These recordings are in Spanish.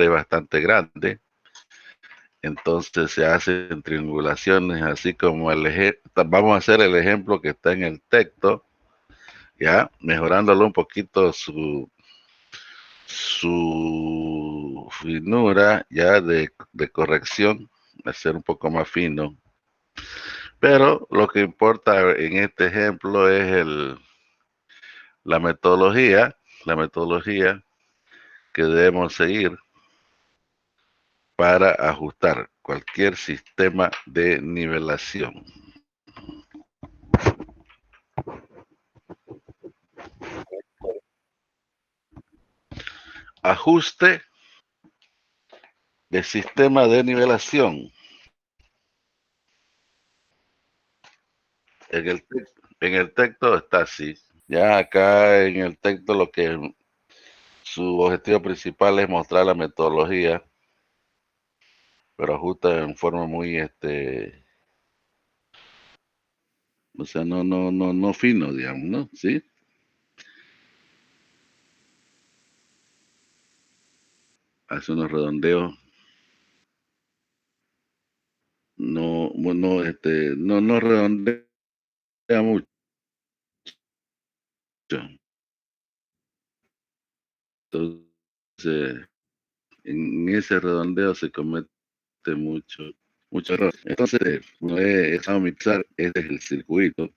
es bastante grande. Entonces se hacen triangulaciones, así como vamos a hacer el ejemplo que está en el texto, ya mejorándolo un poquito su finura ya de corrección, hacer un poco más fino. Pero lo que importa en este ejemplo es la metodología que debemos seguir para ajustar cualquier sistema de nivelación. Ajuste de sistema de nivelación. En el texto está así. Ya acá en el texto lo que su objetivo principal es mostrar la metodología, pero ajusta en forma muy o sea, no fino, digamos, ¿no? ¿Sí? Hace unos redondeos, no redondea mucho. Entonces, en ese redondeo se comete mucho error. Entonces, no he estado mixar, este es el circuito.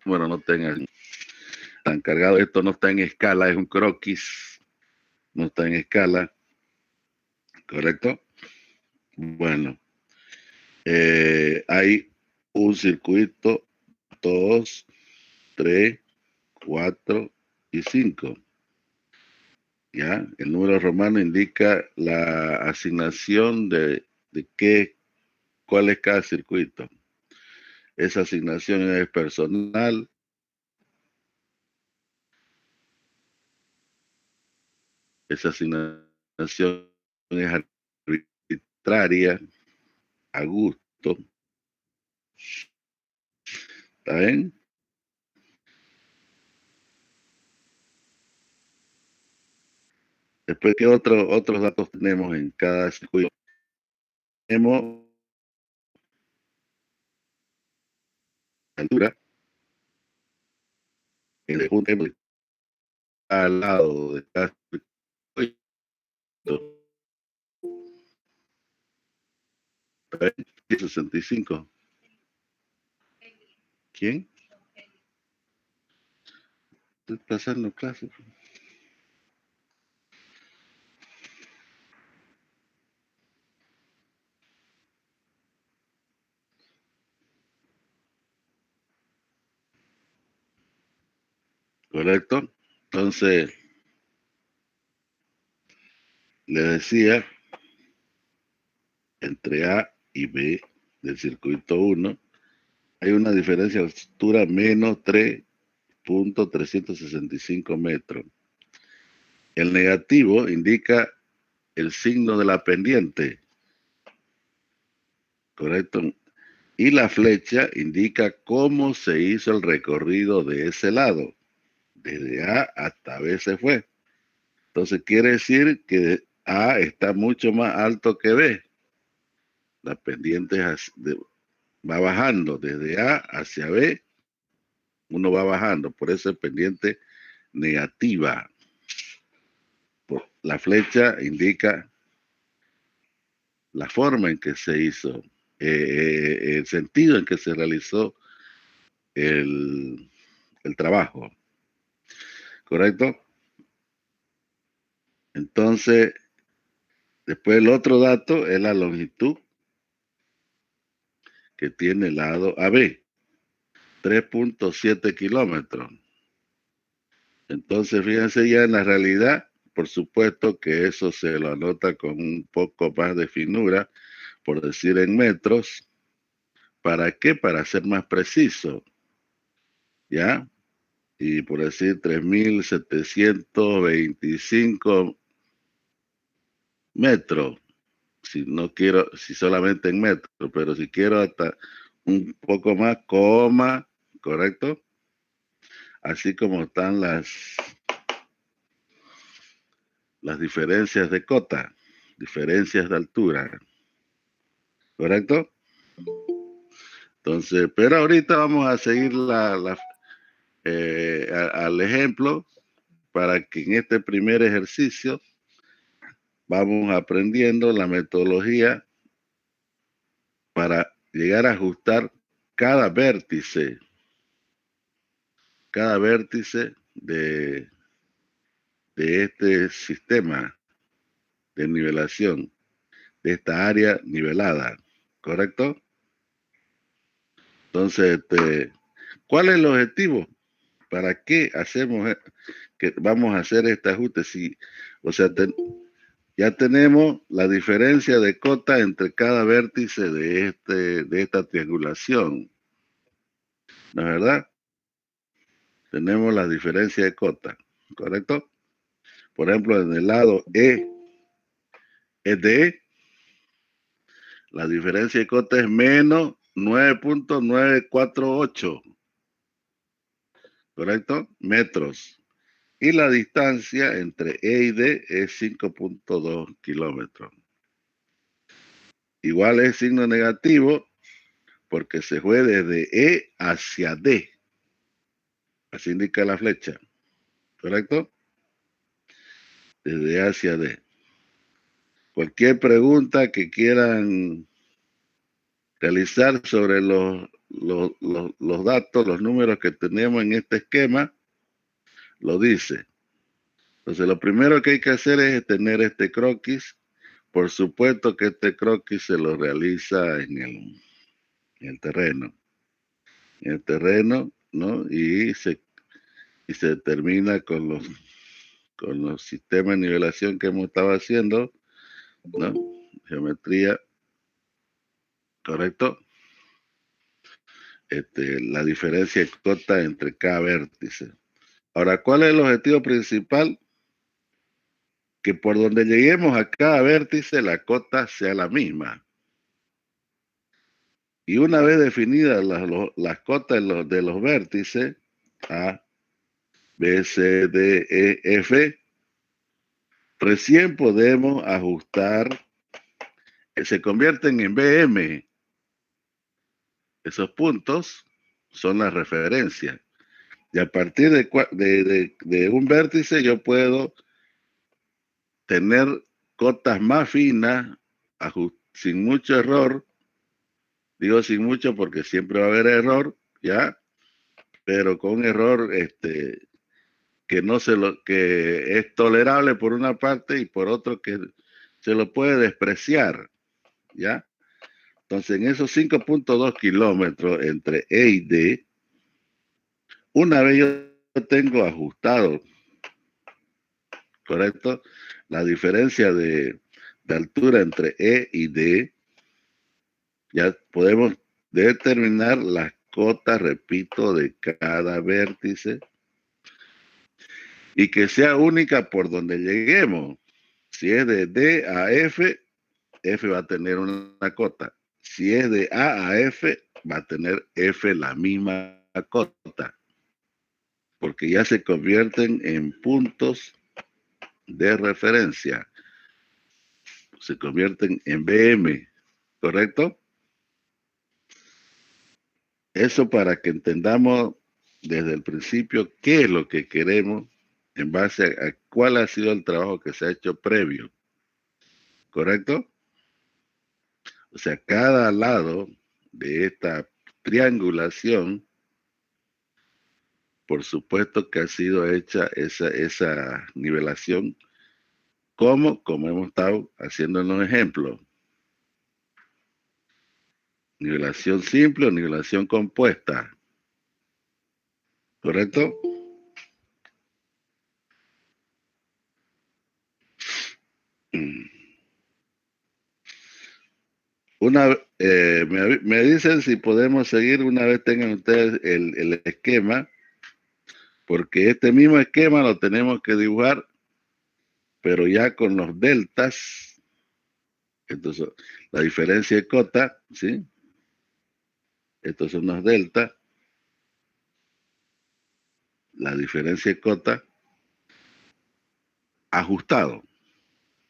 Bueno, no tengan tan cargado, esto no está en escala, es un croquis, no está en escala, ¿correcto? Bueno, hay un circuito, 2, 3, 4 y 5. ¿Ya? El número romano indica la asignación de cuál es cada circuito. Esa asignación es personal, esa asignación es arbitraria, a gusto. ¿Está bien? Después, ¿qué otros datos tenemos en cada circuito? Tenemos la altura, el junte al lado de cada circuito. 65. ¿Quién? Estoy pasando clases. ¿Correcto? Entonces, le decía, entre A y B del circuito 1, hay una diferencia de altura menos 3.365 metros. El negativo indica el signo de la pendiente, ¿correcto? Y la flecha indica cómo se hizo el recorrido de ese lado. Desde A hasta B se fue. Entonces quiere decir que A está mucho más alto que B. La pendiente va bajando desde A hacia B, uno va bajando, por eso es pendiente negativa. La flecha indica la forma en que se hizo, el sentido en que se realizó el, el trabajo, ¿correcto? Entonces, después el otro dato es la longitud que tiene el lado AB, 3.7 kilómetros. Entonces, fíjense ya en la realidad, por supuesto que eso se lo anota con un poco más de finura, por decir en metros. ¿Para qué? Para ser más preciso, ¿ya? Y por decir 3.725 metros, si no quiero, si solamente en metros, pero si quiero hasta un poco más, coma, ¿correcto? Así como están las diferencias de cota, diferencias de altura, ¿correcto? Entonces, pero ahorita vamos a seguir al ejemplo para que en este primer ejercicio vamos aprendiendo la metodología para llegar a ajustar cada vértice de este sistema de nivelación, de esta área nivelada, ¿correcto? Entonces, ¿cuál es el objetivo? ¿Para qué hacemos que vamos a hacer este ajuste? Si, o sea, ya tenemos la diferencia de cota entre cada vértice de esta triangulación, ¿no es verdad? Tenemos la diferencia de cota, ¿correcto? Por ejemplo, en el lado ED, la diferencia de cota es menos 9.948, ¿correcto? Metros. Y la distancia entre E y D es 5.2 kilómetros. Igual es signo negativo porque se fue desde E hacia D. Así indica la flecha, ¿correcto? Desde E hacia D. Cualquier pregunta que quieran realizar sobre los datos, los números que tenemos en este esquema, lo dice. Entonces, lo primero que hay que hacer es tener este croquis. Por supuesto que este croquis se lo realiza en el terreno. En el terreno, ¿no? Y se termina con los sistemas de nivelación que hemos estado haciendo, ¿no? Geometría, ¿correcto? La diferencia de cota entre cada vértice. Ahora, ¿cuál es el objetivo principal? Que por donde lleguemos a cada vértice la cota sea la misma. Y una vez definidas las cotas de los vértices, A, B, C, D, E, F, recién podemos ajustar, se convierten en BM. Esos puntos son las referencias. Y a partir de un vértice yo puedo tener cotas más finas, sin mucho error. Digo sin mucho porque siempre va a haber error, ¿ya? Pero con un error que es tolerable por una parte y por otro que se lo puede despreciar, ¿ya? Entonces, en esos 5.2 kilómetros entre E y D, una vez yo tengo ajustado, ¿correcto? La diferencia de altura entre E y D, ya podemos determinar las cotas, repito, de cada vértice y que sea única por donde lleguemos. Si es de D a F, F va a tener una cota. Si es de A a F, va a tener F la misma cota, porque ya se convierten en puntos de referencia, se convierten en BM, ¿correcto? Eso para que entendamos desde el principio qué es lo que queremos en base a cuál ha sido el trabajo que se ha hecho previo, ¿correcto? O sea, cada lado de esta triangulación, por supuesto que ha sido hecha esa nivelación, como hemos estado haciendo en los ejemplos. Nivelación simple o nivelación compuesta, ¿correcto? Me dicen si podemos seguir una vez tengan ustedes el esquema, porque este mismo esquema lo tenemos que dibujar, pero ya con los deltas. Entonces, la diferencia de cota, ¿sí? Estos son los deltas. La diferencia de cota ajustado.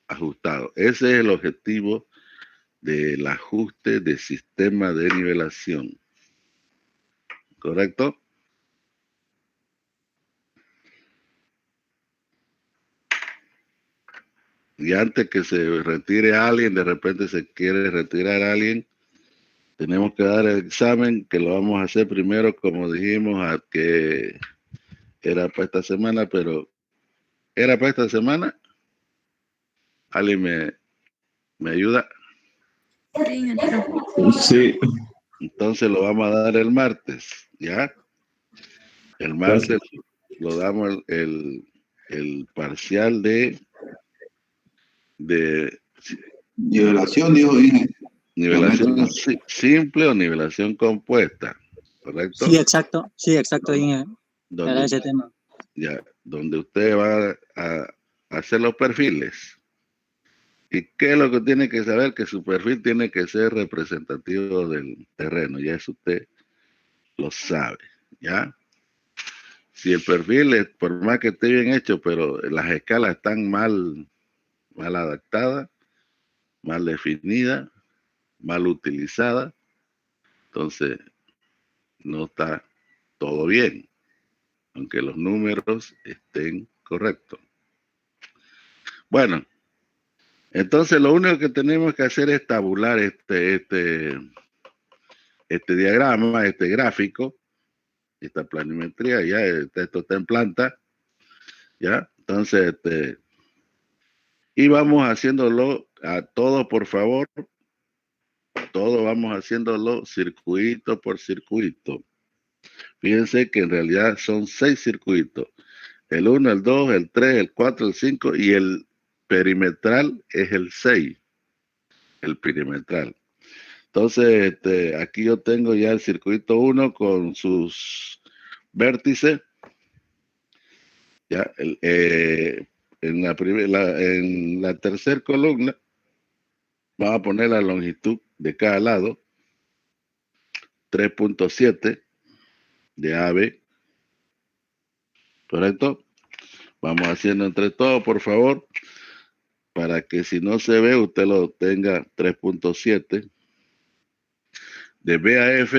ajustado. Ese es el objetivo del ajuste de sistema de nivelación. ¿Correcto? Y antes que se retire a alguien, de repente se quiere retirar a alguien, tenemos que dar el examen, que lo vamos a hacer primero, como dijimos, a que era para esta semana, pero ¿era para esta semana? ¿Alguien me ayuda? Sí, ingeniero. Sí. Entonces lo vamos a dar el martes, ¿ya? El martes lo damos el parcial de Nivelación, dijo, dije. nivelación simple o nivelación compuesta, ¿correcto? Sí, exacto, Inge. Era ese tema. Ya, donde usted va a hacer los perfiles. ¿Y qué es lo que tiene que saber? Que su perfil tiene que ser representativo del terreno, ya eso usted lo sabe, ¿ya? Si el perfil, es, por más que esté bien hecho, pero las escalas están mal adaptadas, mal definidas, mal utilizadas, entonces no está todo bien, aunque los números estén correctos. Bueno, entonces lo único que tenemos que hacer es tabular este diagrama, este gráfico, esta planimetría, ya esto está en planta, ya. Entonces, y vamos haciéndolo a todo, por favor, todo vamos haciéndolo circuito por circuito. Fíjense que en realidad son 6 circuitos. El 1, el 2, el 3, el 4, el 5 y el perimetral es el 6. El perimetral. Entonces, aquí yo tengo ya el circuito 1 con sus vértices. Ya, en la tercera columna vamos a poner la longitud de cada lado, 3.7 de AB, ¿correcto? Vamos haciendo entre todos, por favor, para que si no se ve, usted lo tenga 3.7. De BAF,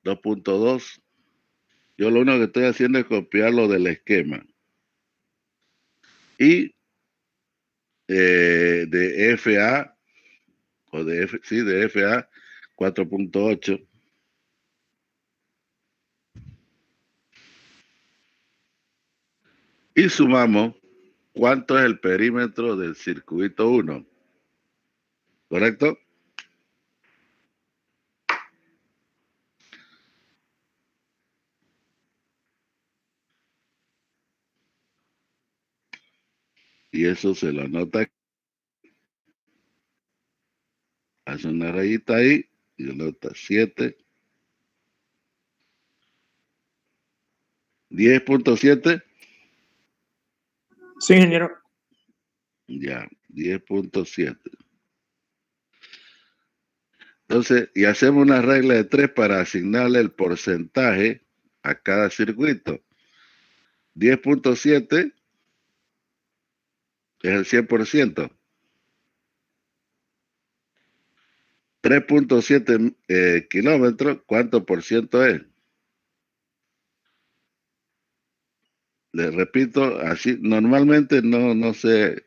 2.2. Yo lo único que estoy haciendo es copiarlo del esquema. Y de FA, o de FA, 4.8. Y sumamos cuánto es el perímetro del circuito 1. ¿Correcto? Y eso se lo anota. Hace una rayita ahí y anota 7. 10.7. Sí, ingeniero. Ya, 10.7. Entonces, y hacemos una regla de 3 para asignarle el porcentaje a cada circuito. 10.7 es el 100%. 3.7 kilómetros, ¿cuánto por ciento es? Les repito, así normalmente no sé,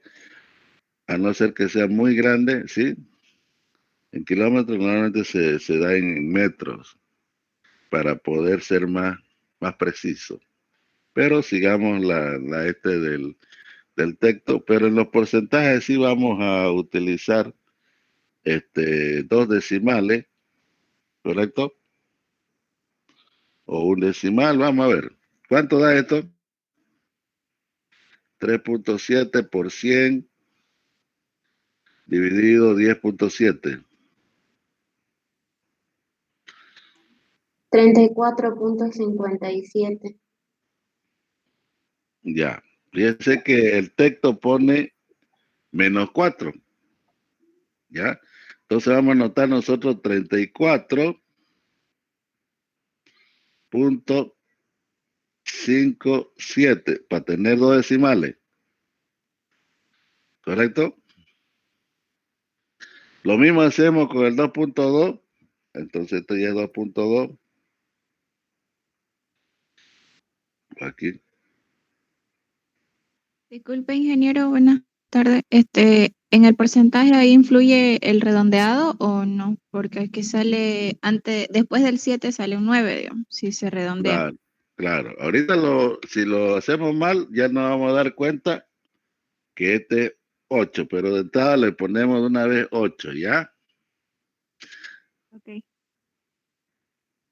a no ser que sea muy grande, ¿sí? En kilómetros normalmente se da en metros para poder ser más preciso. Pero sigamos la del texto, pero en los porcentajes sí vamos a utilizar 2 decimales, ¿correcto? O un decimal, vamos a ver. ¿Cuánto da esto? 3.7 por 100 dividido 10.7. 34.57. Ya. Fíjense que el texto pone -4. ¿Ya? Entonces vamos a anotar nosotros 34.57 para tener 2 decimales. ¿correcto? Lo mismo hacemos con el 2.2. Entonces esto ya es 2.2. Aquí. Disculpe, ingeniero, buenas tardes. ¿En el porcentaje ahí influye el redondeado o no? Porque aquí sale después del 7 sale un 9, digamos, si se redondea. Claro, claro. Ahorita si lo hacemos mal, ya nos vamos a dar cuenta que este es 8, pero de entrada le ponemos de una vez 8, ¿ya? Ok.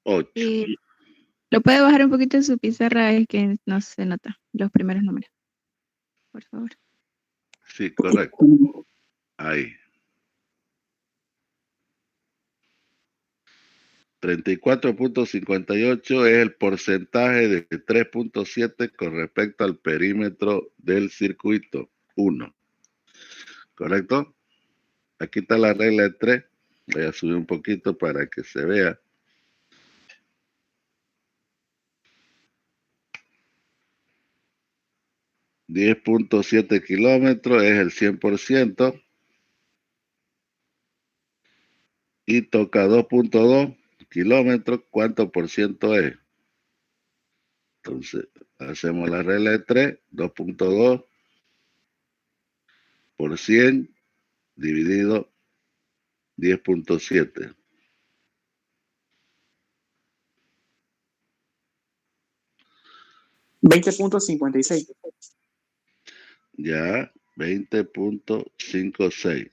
8. Y lo puede bajar un poquito en su pizarra, es que no se nota los primeros números, por favor. Sí, correcto. Ahí. 34.58 es el porcentaje de 3.7 con respecto al perímetro del circuito 1. ¿Correcto? Aquí está la regla de 3. Voy a subir un poquito para que se vea. $10.7 kilómetros es el 100%. Y toca 2.2 kilómetros. ¿Cuánto por ciento es? Entonces, hacemos la regla de 3. 2.2 por 100 dividido 10.7. $20.56. Ya, 20.56.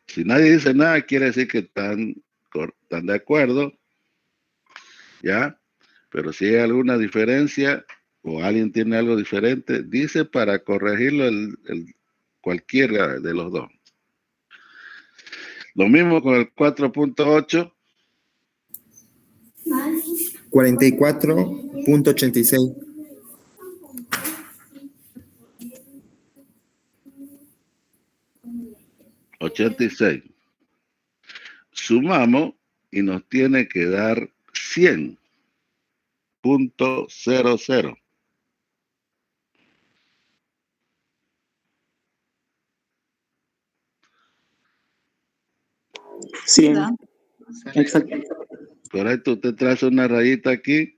Si nadie dice nada, quiere decir que están de acuerdo, ¿ya? Pero si hay alguna diferencia o alguien tiene algo diferente, dice para corregirlo cualquiera de los dos. Lo mismo con el 4.8. 44.86. 86. Sumamos y nos tiene que dar 100.00. Sí, ¿Verdad? exacto. Correcto, usted traza una rayita aquí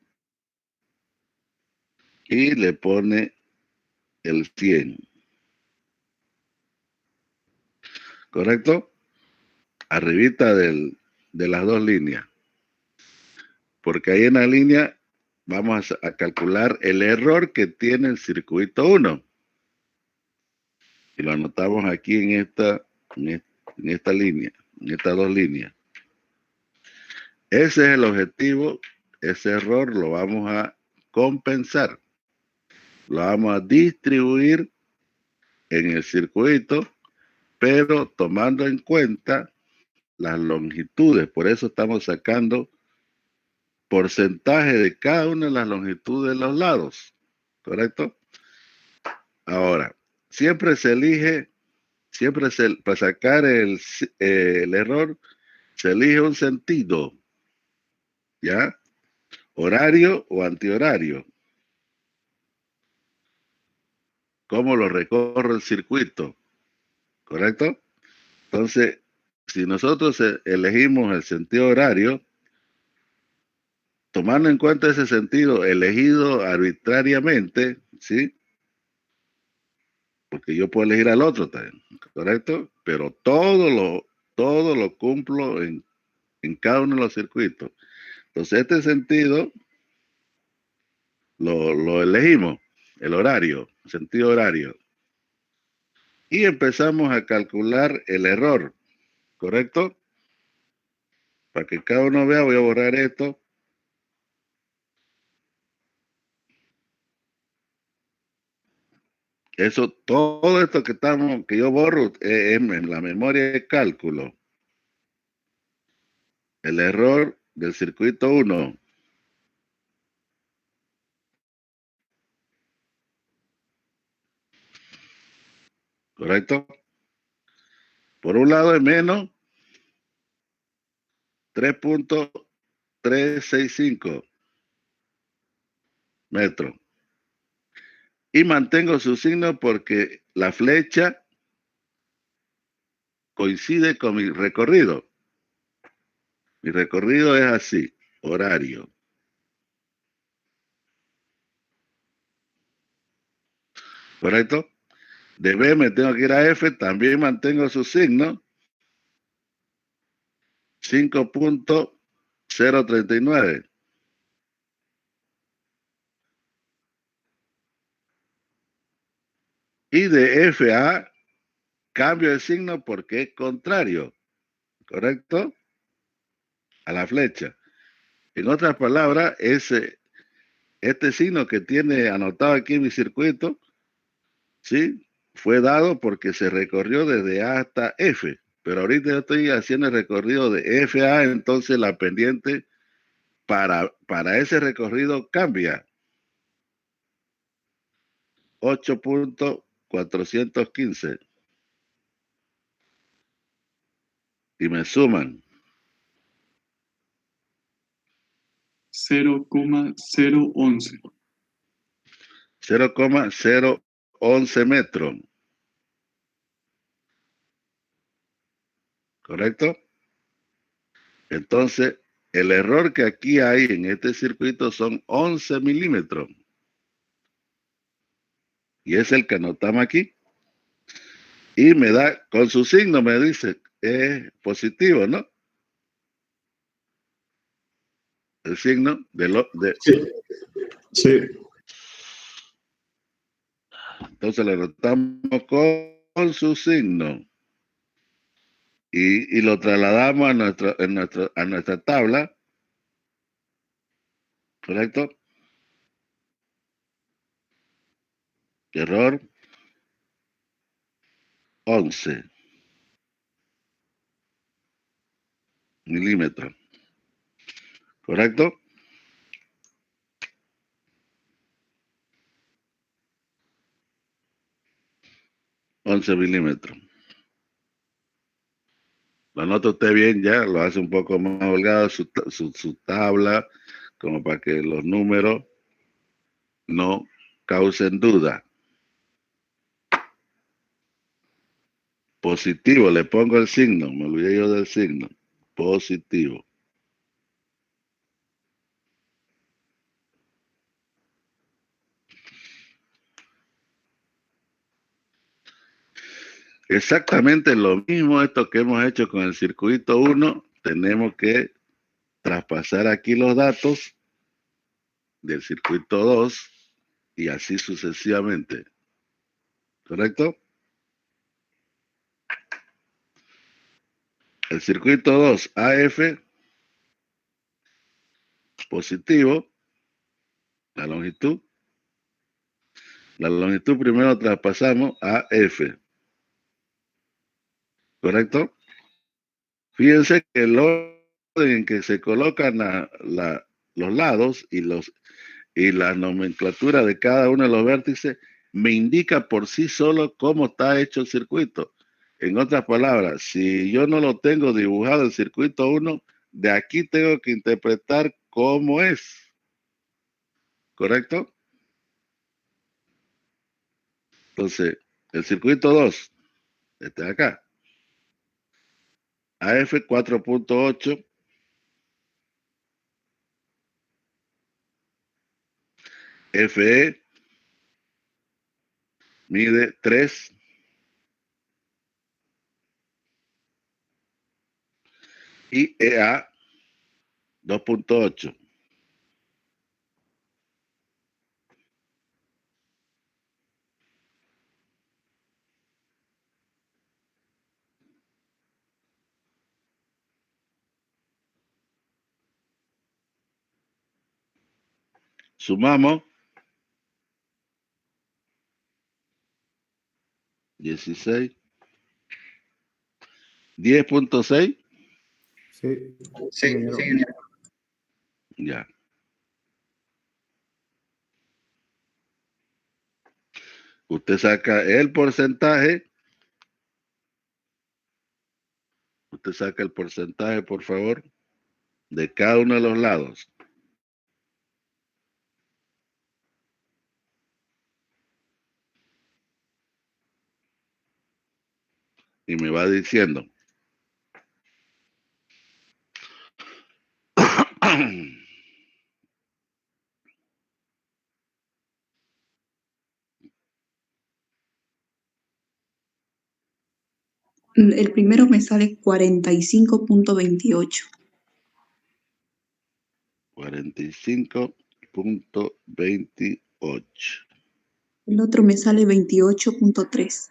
y le pone el 100. ¿Correcto? Arribita de las dos líneas. Porque ahí en la línea vamos a calcular el error que tiene el circuito 1. Y lo anotamos aquí en esta línea, en estas dos líneas. Ese es el objetivo. Ese error lo vamos a compensar. Lo vamos a distribuir en el circuito, pero tomando en cuenta las longitudes. Por eso estamos sacando porcentaje de cada una de las longitudes de los lados. ¿Correcto? Ahora, siempre se elige, para sacar el error, se elige un sentido, ¿ya? Horario o antihorario. ¿Cómo lo recorre el circuito? ¿Correcto? Entonces, si nosotros elegimos el sentido horario, tomando en cuenta ese sentido elegido arbitrariamente, ¿sí? Porque yo puedo elegir al otro también, ¿correcto? Pero todo lo cumplo en cada uno de los circuitos. Entonces, este sentido lo elegimos, el horario, sentido horario. Y empezamos a calcular el error, ¿correcto? Para que cada uno vea, voy a borrar esto. Eso, todo esto que yo borro es en la memoria de cálculo. El error del circuito 1. ¿Correcto? Por un lado es menos 3.365 metros. Y mantengo su signo porque la flecha coincide con mi recorrido. Mi recorrido es así, horario. ¿Correcto? De B me tengo que ir a F, también mantengo su signo. 5.039. Y de F a cambio de signo porque es contrario, ¿correcto? A la flecha. En otras palabras, este signo que tiene anotado aquí en mi circuito, ¿sí? Fue dado porque se recorrió desde A hasta F. Pero ahorita yo estoy haciendo el recorrido de F a, entonces la pendiente para ese recorrido cambia. 8.415. Y me suman 0,011. 0,011 metros. ¿Correcto? Entonces, el error que aquí hay en este circuito son 11 milímetros. Y es el que anotamos aquí. Y me da, con su signo me dice, es positivo, ¿no? El signo Sí. Sí. Entonces lo anotamos con su signo. Y lo trasladamos a nuestra tabla. ¿Correcto? Error 11 milímetros. ¿Correcto? 11 milímetros. Lo anota usted bien ya, lo hace un poco más holgado su tabla, como para que los números no causen duda. Positivo, le pongo el signo, me olvidé yo del signo. Positivo. Exactamente lo mismo esto que hemos hecho con el circuito 1, tenemos que traspasar aquí los datos del circuito 2 y así sucesivamente. ¿Correcto? El circuito 2, AF, positivo, la longitud. La longitud primero traspasamos a F. ¿Correcto? Fíjense que el orden en que se colocan los lados y la nomenclatura de cada uno de los vértices me indica por sí solo cómo está hecho el circuito. En otras palabras, si yo no lo tengo dibujado el circuito 1, de aquí tengo que interpretar cómo es. ¿Correcto? Entonces, el circuito 2, este de acá, AF 4.8, FE mide 3 y EA 2.8. Sumamos 16, 10.6. Sí, Sí, ingeniero. Ya. Usted saca el porcentaje. Usted saca el porcentaje, por favor, de cada uno de los lados. y me va diciendo. El primero me sale 45.28. 45.28. El otro me sale 28.3.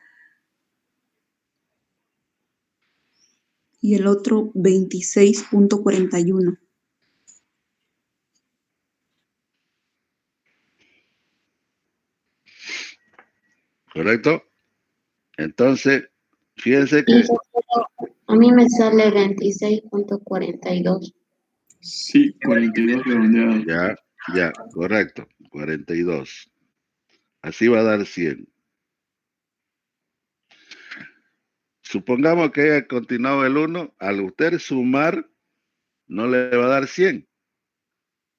Y el otro 26.41. ¿Correcto? Entonces, fíjense que... A mí me sale 26.42. Sí, 42 redondeado. Ya, correcto. 42. Así va a dar 100. Supongamos que haya continuado el 1. Al usted sumar, no le va a dar 100.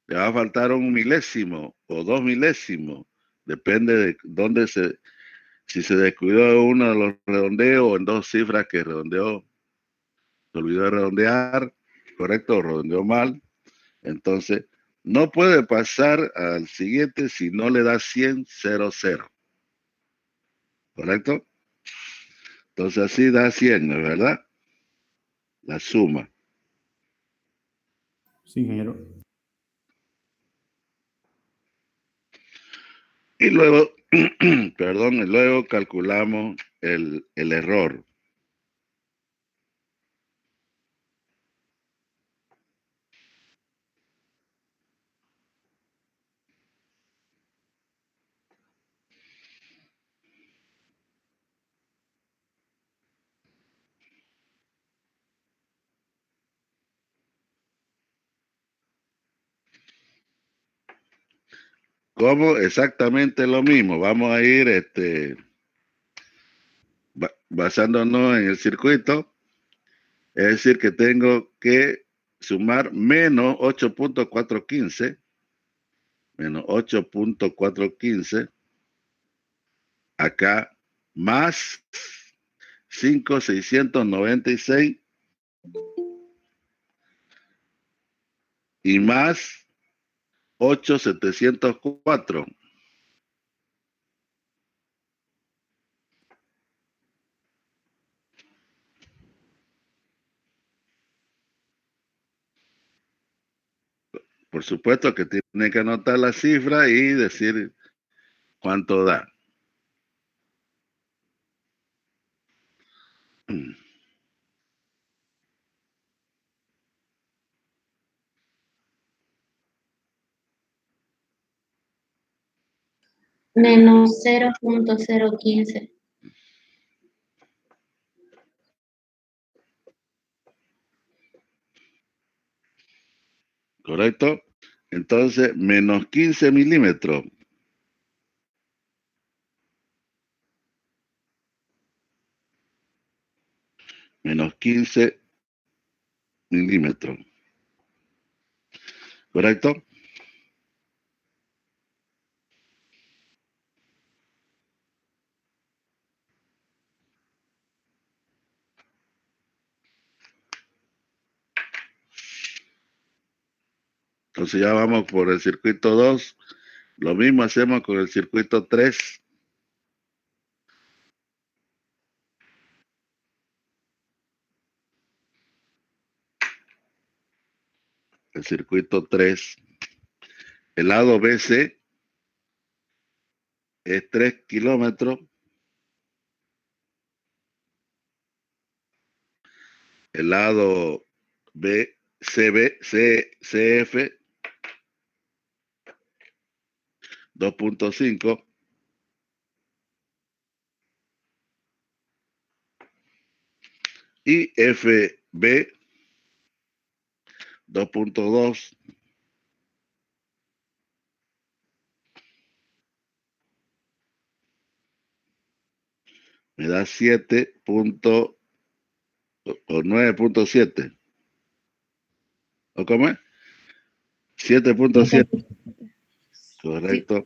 Le va a faltar un milésimo o 2 milésimos. Depende de dónde si se descuidó uno de los redondeos o en 2 cifras que redondeó, se olvidó de redondear, correcto, o redondeó mal. Entonces, no puede pasar al siguiente si no le da 100, 0, 0. ¿Correcto? Entonces así da 100, ¿no es verdad? La suma. Sí, ingeniero. Y luego, perdón, y luego calculamos el error. ¿Cómo? Exactamente lo mismo. Vamos a ir basándonos en el circuito. Es decir, que tengo que sumar menos 8.415. Menos 8.415. Acá, más 5.696. Y más 8.704. Por supuesto que tiene que anotar la cifra y decir cuánto da. Menos 0.015. ¿Correcto? Entonces, menos 15 milímetros. Menos 15 milímetros. ¿Correcto? Entonces ya vamos por el circuito 2. Lo mismo hacemos con el circuito 3. El circuito 3. El lado BC es 3 kilómetros. El lado CF 2.5. Y FB 2.2. Me da 7. O 9.7. ¿O cómo es? 7.7. Correcto.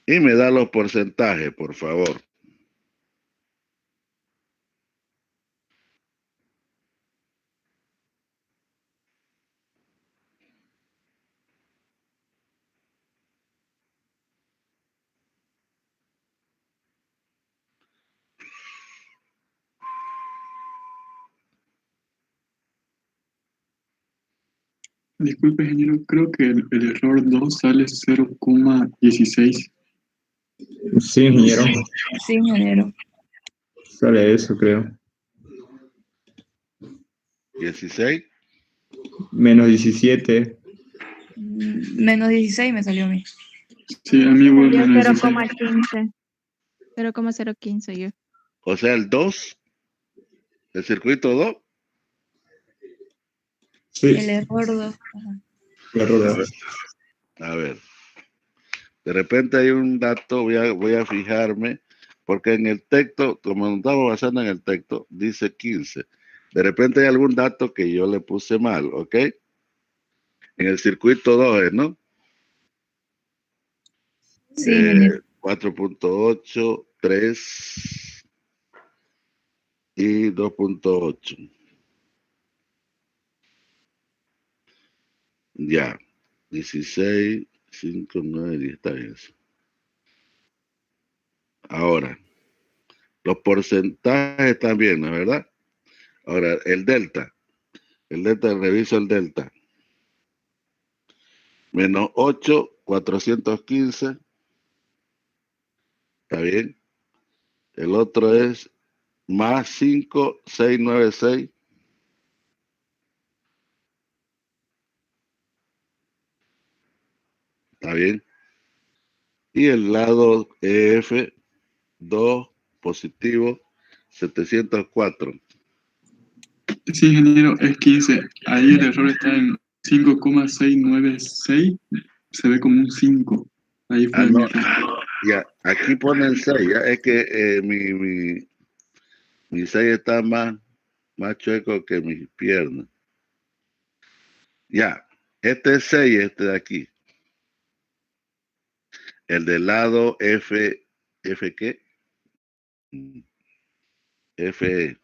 Y me da los porcentajes, por favor. Disculpe, ingeniero, creo que el error 2 sale 0,16. Sí, ingeniero. Sí, ingeniero. Sale eso, creo. 16. Menos 17. Menos 16 me salió a mí. Sí, a mí igual Salió menos 16. 0,15. 0,015 yo. O sea, el 2, el circuito 2. Sí. El error 2. El error A 2. ver, a ver. De repente hay un dato, voy a fijarme, porque en el texto, como nos estamos basando en el texto, dice 15. De repente hay algún dato que yo le puse mal, ¿ok? En el circuito 2, ¿no? Sí, ingeniero. 4.8, 3 y 2.8. Ya. 16, 5, 9, 10, está bien eso. Ahora, los porcentajes están bien, ¿no es verdad? Ahora, el delta, reviso el delta. Menos 8, 415. ¿Está bien? El otro es más 5, 696. ¿Está bien? Y el lado EF, 2 positivo, 704. Sí, ingeniero, es 15. Ahí el error está en 5,696. Se ve como un 5. Ahí Ah, fue mi no. error. Ya, aquí ponen 6. Ya, es que mi 6 está más chueco que mis piernas. Ya, este es 6, este de aquí. El del lado F, ¿F qué? FE.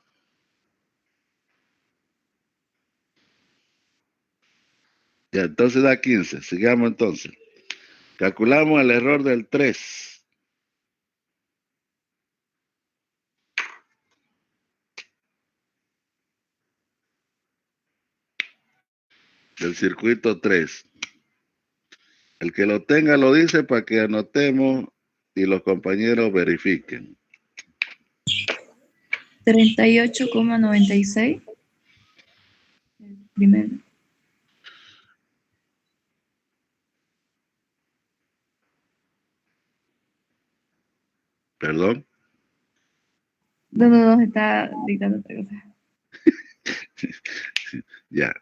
Ya, entonces da 15. Sigamos entonces. Calculamos el error del 3. Del circuito 3. El que lo tenga lo dice para que anotemos y los compañeros verifiquen. 38,96. Primero. ¿Perdón? No, está dictando otra cosa. Ya.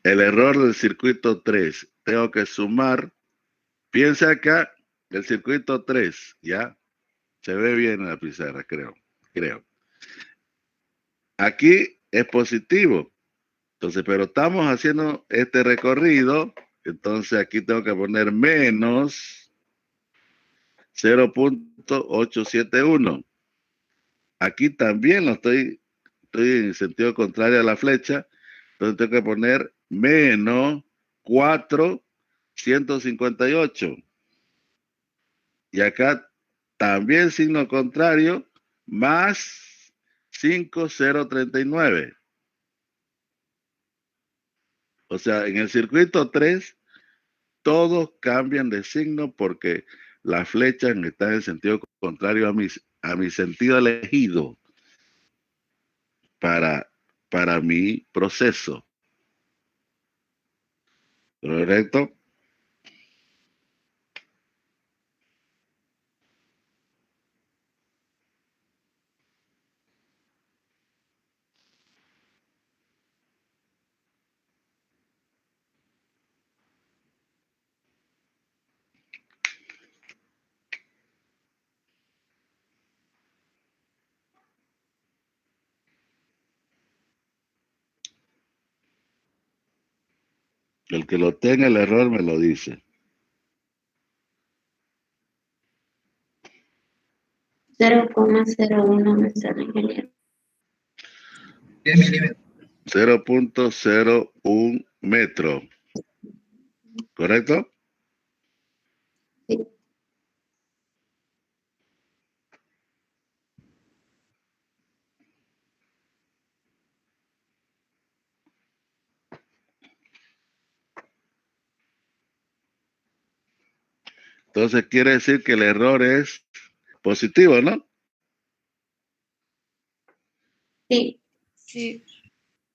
El error del circuito 3. Tengo que sumar. Piensa acá, el circuito 3, ¿ya? Se ve bien en la pizarra, creo. Aquí es positivo. Entonces, pero estamos haciendo este recorrido. Entonces, aquí tengo que poner menos 0.871. Aquí también estoy en sentido contrario a la flecha. Entonces, tengo que poner menos 458. Y acá también signo contrario, más 5039. O sea, en el circuito 3, todos cambian de signo porque las flechas están en sentido contrario a mi sentido elegido para mi proceso. ¿Correcto? El que lo tenga el error me lo dice. 0,01 me sale, ingeniero. 0.01 metro. ¿Correcto? Sí. Entonces quiere decir que el error es positivo, ¿no? Sí. Sí.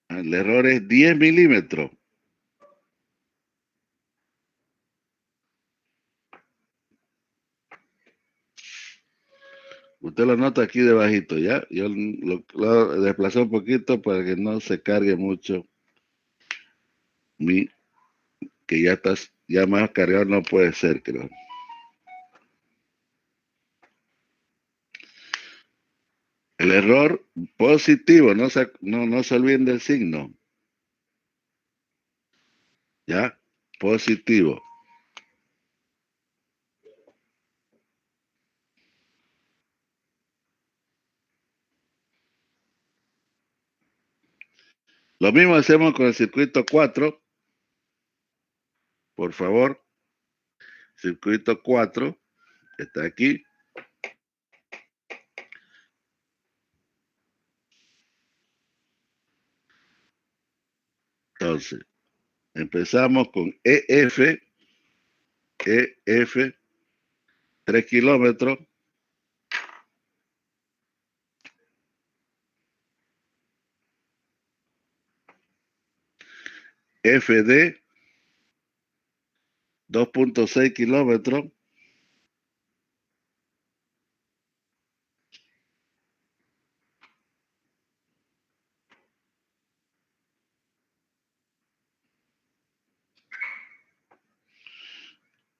El error es 10 milímetros. Usted lo nota aquí debajito, ¿ya? Yo lo desplacé un poquito para que no se cargue mucho. Que ya estás, ya más cargado no puede ser, creo. El error positivo, no se olviden del signo. ¿Ya? Positivo. Lo mismo hacemos con el circuito 4. Por favor. Circuito 4. Está aquí. Entonces, empezamos con EF. EF. 3 kilómetros. FD. 2.6 kilómetros.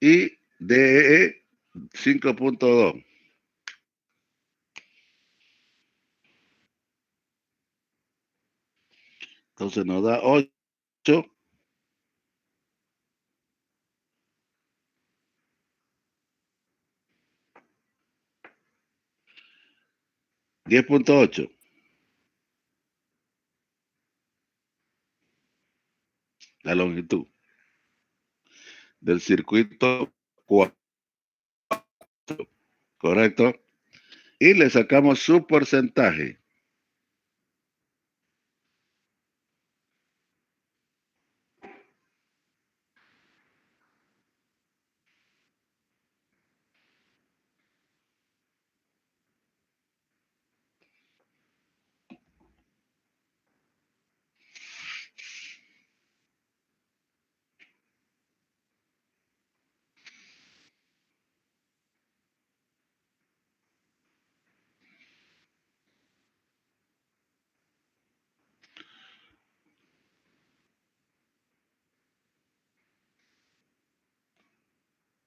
Y DE 5.2. Entonces nos da 8. 10.8. La longitud del circuito 4. ¿Correcto? Y le sacamos su porcentaje.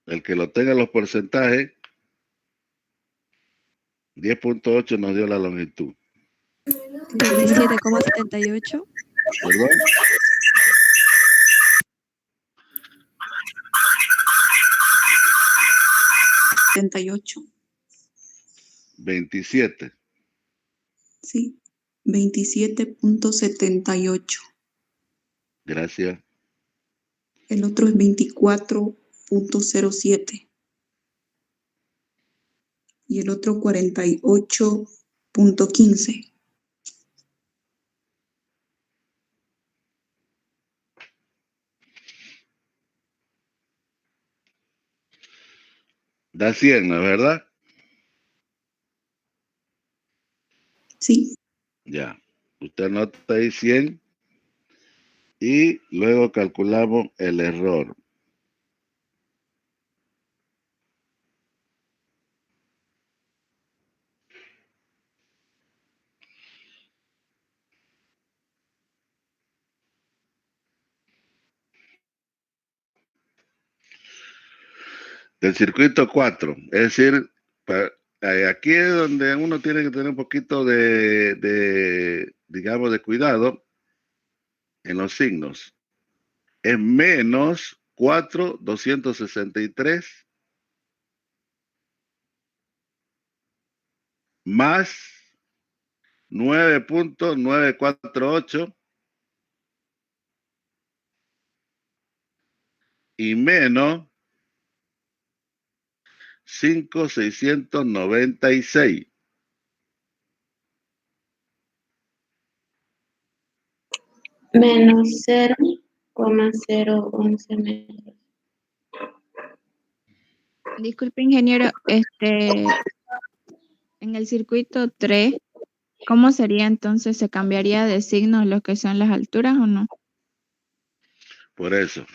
El que lo tenga los porcentajes, 10.8 nos dio la longitud. 27,78. ¿Perdón? 78. 27. Sí. 27.78. Gracias. El otro es 24.07. Y el otro 48.15. Da 100, ¿no es verdad? Sí. Ya. Usted anota ahí 100 y luego calculamos el error. Del circuito 4, es decir, aquí es donde uno tiene que tener un poquito digamos, de cuidado en los signos. Es menos 4.263 más 9.948 y menos 5.696. Menos 0,011 metros. Disculpe, ingeniero, en el circuito 3, ¿cómo sería entonces? ¿Se cambiaría de signo lo que son las alturas o no? Por eso,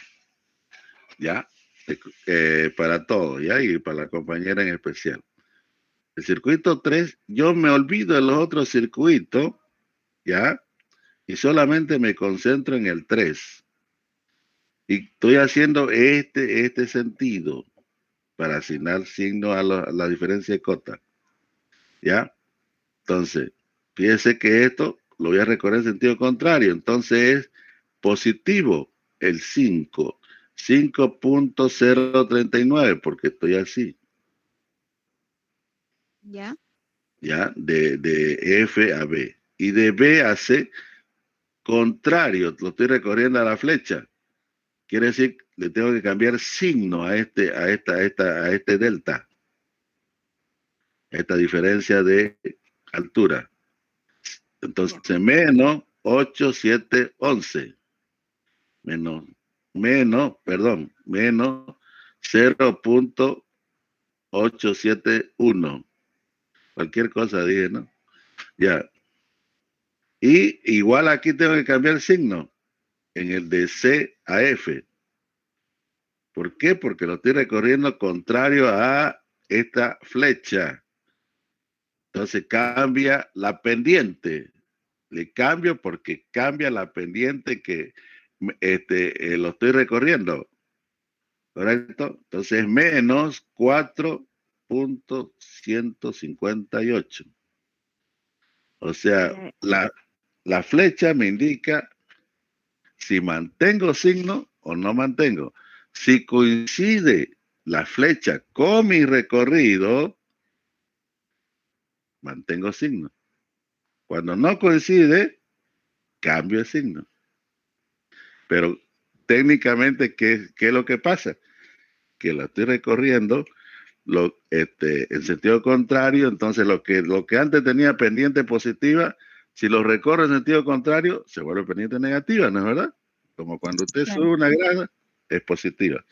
ya, para todo, ya, y para la compañera en especial. El circuito 3, yo me olvido de los otros circuitos, ya, y solamente me concentro en el 3. Y estoy haciendo este sentido para asignar signo a la diferencia de cota, ¿ya? Entonces, fíjese que esto lo voy a recorrer en sentido contrario. Entonces es positivo el 5, 5.039, porque estoy así, ¿Ya? ¿ya? De F a B. Y de B a C, contrario, lo estoy recorriendo a la flecha. Quiere decir, le tengo que cambiar signo a este delta, esta diferencia de altura. Entonces, menos 8, 7, 11. Menos 0.871. Cualquier cosa dije, ¿no? Ya. Y igual aquí tengo que cambiar signo en el de C a F. ¿Por qué? Porque lo estoy recorriendo contrario a esta flecha. Entonces cambia la pendiente. Le cambio porque cambia la pendiente que lo estoy recorriendo. ¿Correcto? Entonces menos 4.158. O sea, la flecha me indica si mantengo signo o no mantengo. Si coincide la flecha con mi recorrido, mantengo signo. Cuando no coincide, cambio de signo. Pero técnicamente, ¿qué es lo que pasa? Que la estoy recorriendo en sentido contrario, entonces lo que antes tenía pendiente positiva, si lo recorre en sentido contrario, se vuelve pendiente negativa, ¿no es verdad? Como cuando usted Claro. sube una grada, es positiva.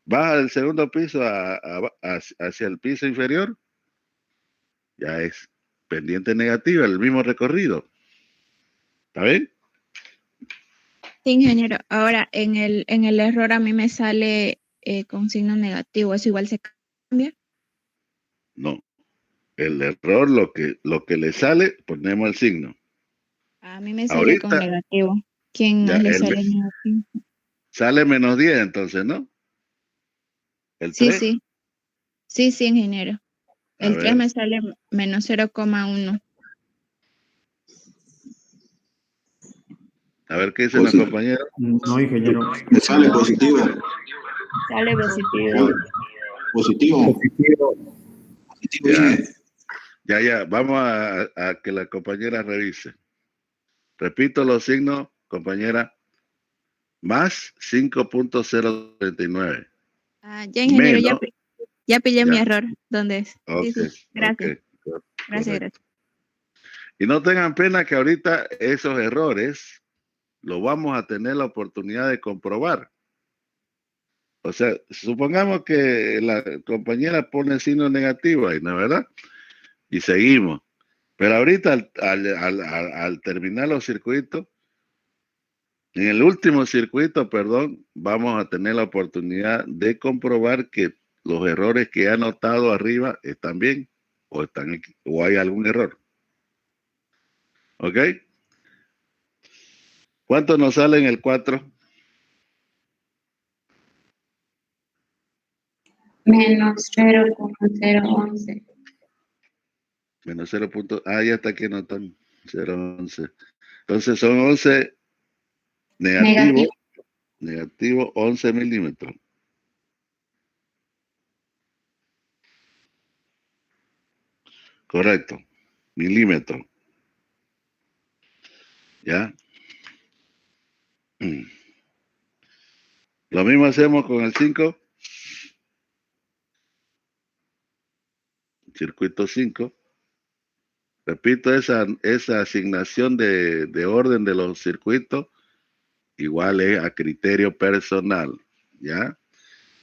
Baja del segundo piso hacia el piso inferior, ya es pendiente negativa, el mismo recorrido. ¿Está bien? Sí, ingeniero. Ahora, en el error a mí me sale con signo negativo. ¿Eso igual se cambia? No. El error, lo que le sale, ponemos el signo. A mí me sale con Ahorita negativo. ¿Quién ya más le sale negativo? sale menos 10, entonces, ¿no? El Sí, 3, sí. Sí, sí, ingeniero. a El 3 ver, me sale menos 0,1. qué dicen los compañeros. No, ingeniero. Me sale positivo. Sale positivo. Positivo. Positivo, Ya, dije. ya, vamos a que la compañera revise. Repito los signos, compañera. Más 5.039. Ya, ingeniero, Menos, ya pillé mi ya, error. ¿Dónde es? ok, Sí, sí. Gracias. ok, Gracias, correcto. gracias. Y no tengan pena que ahorita esos errores lo vamos a tener la oportunidad de comprobar. O sea, supongamos que la compañera pone signo negativo ahí, ¿no es verdad? Y seguimos. Pero ahorita al terminar los circuitos, en el último circuito, perdón, vamos a tener la oportunidad de comprobar que los errores que he anotado arriba están bien o hay algún error. ¿Ok? ¿Cuánto nos sale en el 4? Menos 0,011. Menos 0. Ya está aquí anotando. 0.11. Entonces son 11 negativo, 11 milímetros. Correcto. Milímetros. ¿Ya? Lo mismo hacemos con el 5. Circuito 5. Repito, esa asignación de orden de los circuitos igual es a criterio personal, ¿ya?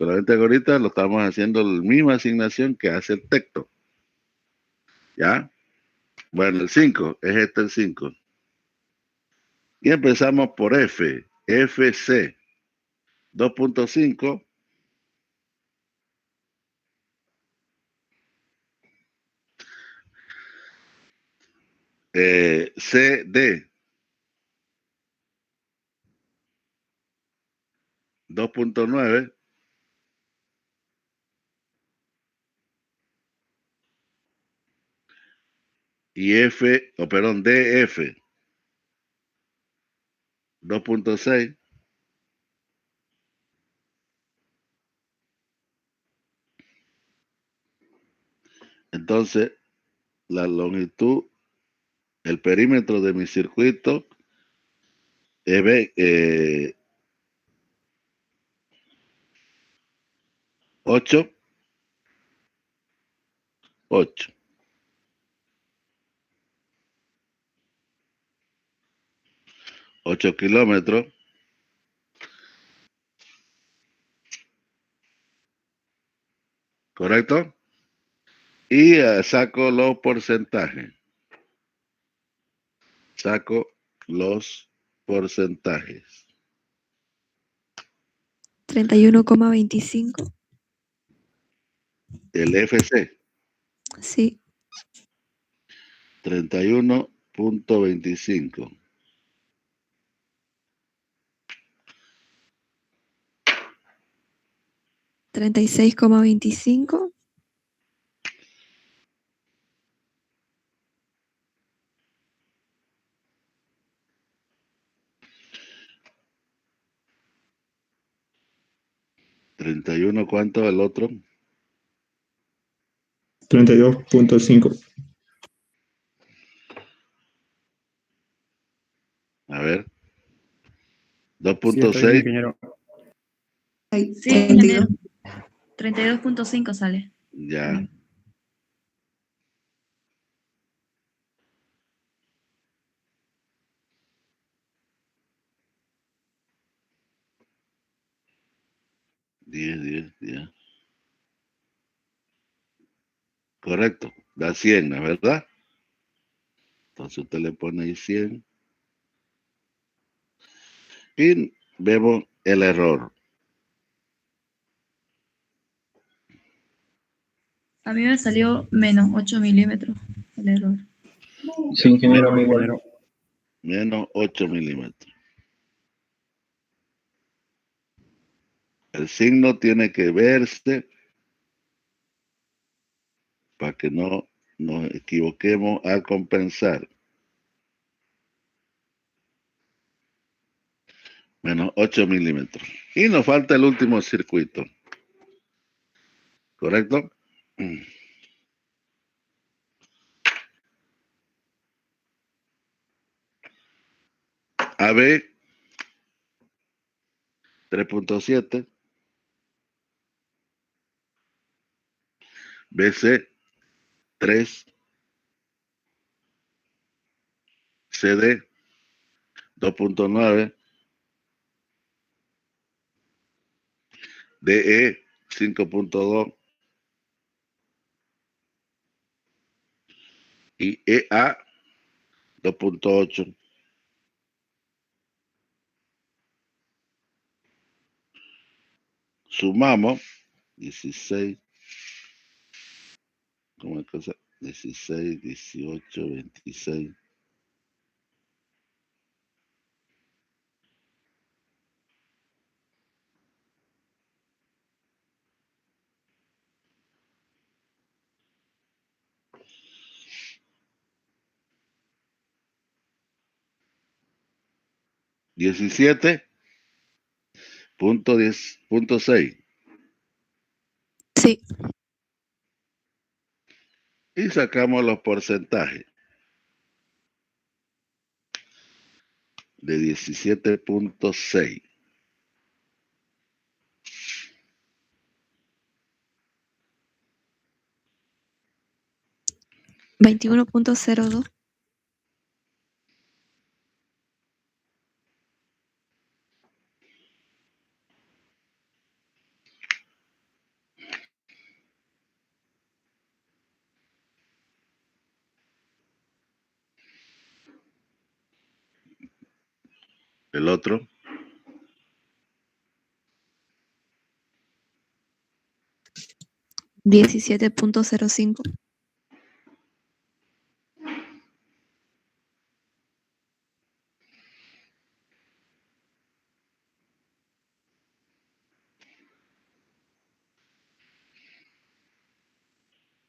Solamente que ahorita lo estamos haciendo la misma asignación que hace el texto. ¿Ya? Bueno, el 5, es este el 5. Y empezamos por F, FC, 2.5. CD, 2.9. Y DF, 2.6. Entonces, la longitud, el perímetro de mi circuito es 8 kilómetros, ¿correcto? Y saco los porcentajes. Saco los porcentajes. 31,25. El FC, Sí. 31.25. $36,25. 31, ¿cuánto el otro? 32.5. A ver. Sí, está bien, 2.6. ingeniero. Hay Sí, 32. 32.5 sale. Ya. Diez. Correcto. Da 100, ¿no? ¿Verdad? Entonces usted le pone ahí 100. Y vemos el error. A mí me salió menos 8 milímetros el error. Sí, ingeniero, igual. Ingeniero. Menos 8 milímetros. El signo tiene que verse para que no nos equivoquemos al compensar. Menos 8 milímetros. Y nos falta el último circuito. ¿Correcto? AB 3.7. BC 3. CD 2.9. DE 5.2. Y EA 2.8. Sumamos 16. ¿Cómo es cosa? 16, 18, 26. $17.6. Sí. Y sacamos los porcentajes. De 17.6. 21,02. El otro. 17.05.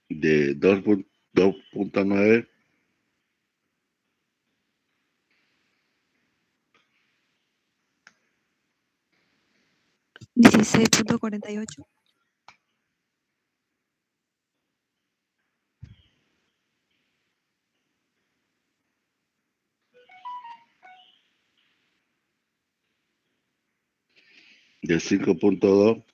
De 2.9. 16.48. De 5.2.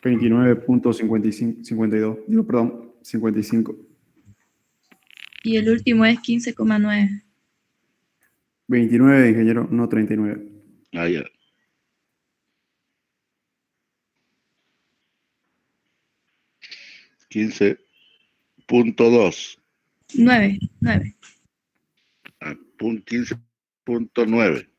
29.52. Digo, perdón, 55. Y el último es 15,9. 29, ingeniero, no 39. Ah, ya. 15.2. 9. Ah, 15.9.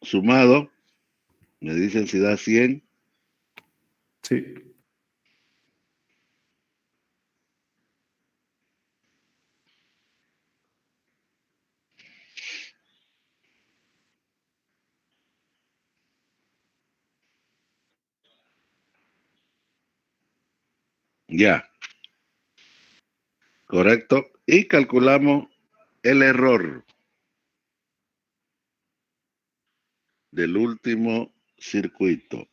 Sumado, me dicen si da 100. Sí. Ya. Correcto. Y calculamos el error del último circuito.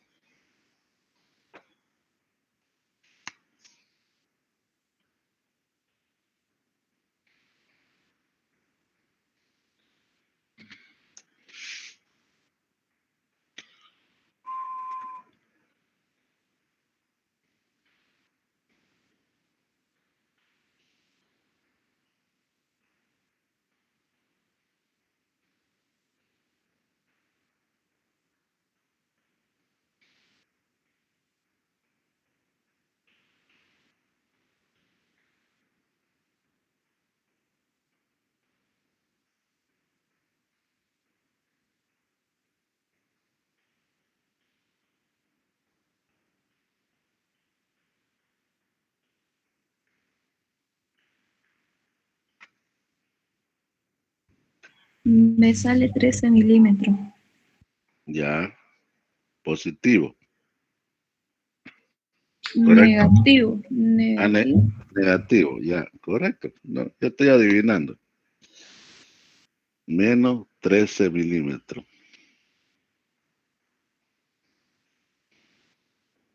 Me sale 13 milímetros. Ya. Positivo. Correcto. Negativo. Negativo, ya. Correcto. No, yo estoy adivinando. Menos 13 milímetros.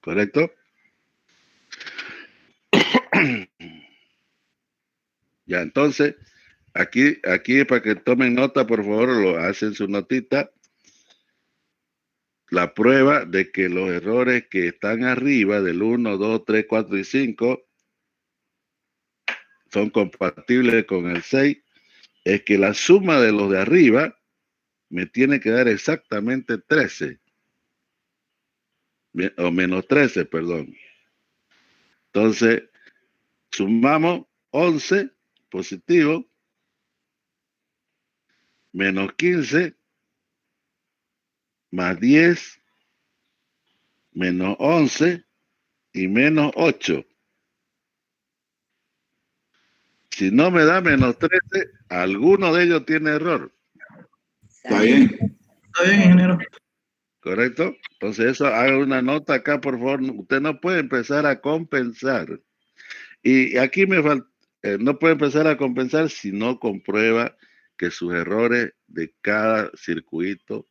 ¿Correcto? Ya, entonces, aquí para que tomen nota, por favor, lo hacen su notita. La prueba de que los errores que están arriba del 1, 2, 3, 4 y 5 son compatibles con el 6, es que la suma de los de arriba me tiene que dar exactamente 13. O menos 13, perdón. Entonces, sumamos 11 positivo, menos 15, más 10, menos 11 y menos 8. Si no me da menos 13, alguno de ellos tiene error. Está bien. Está bien, ingeniero. ¿Correcto? Entonces eso, haga una nota acá, por favor. Usted no puede empezar a compensar. Y aquí no puede empezar a compensar si no comprueba que sus errores de cada circuito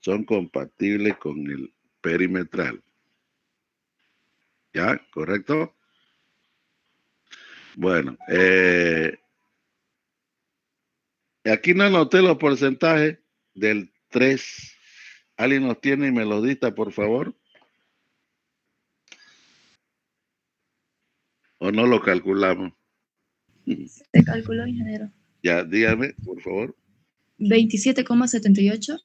son compatibles con el perimetral. ¿Ya? ¿Correcto? Bueno, aquí no anoté los porcentajes del 3. ¿Alguien los tiene y me los dicta, por favor? ¿O no lo calculamos? Se calculó, ingeniero. Ya, dígame, por favor. 27,78.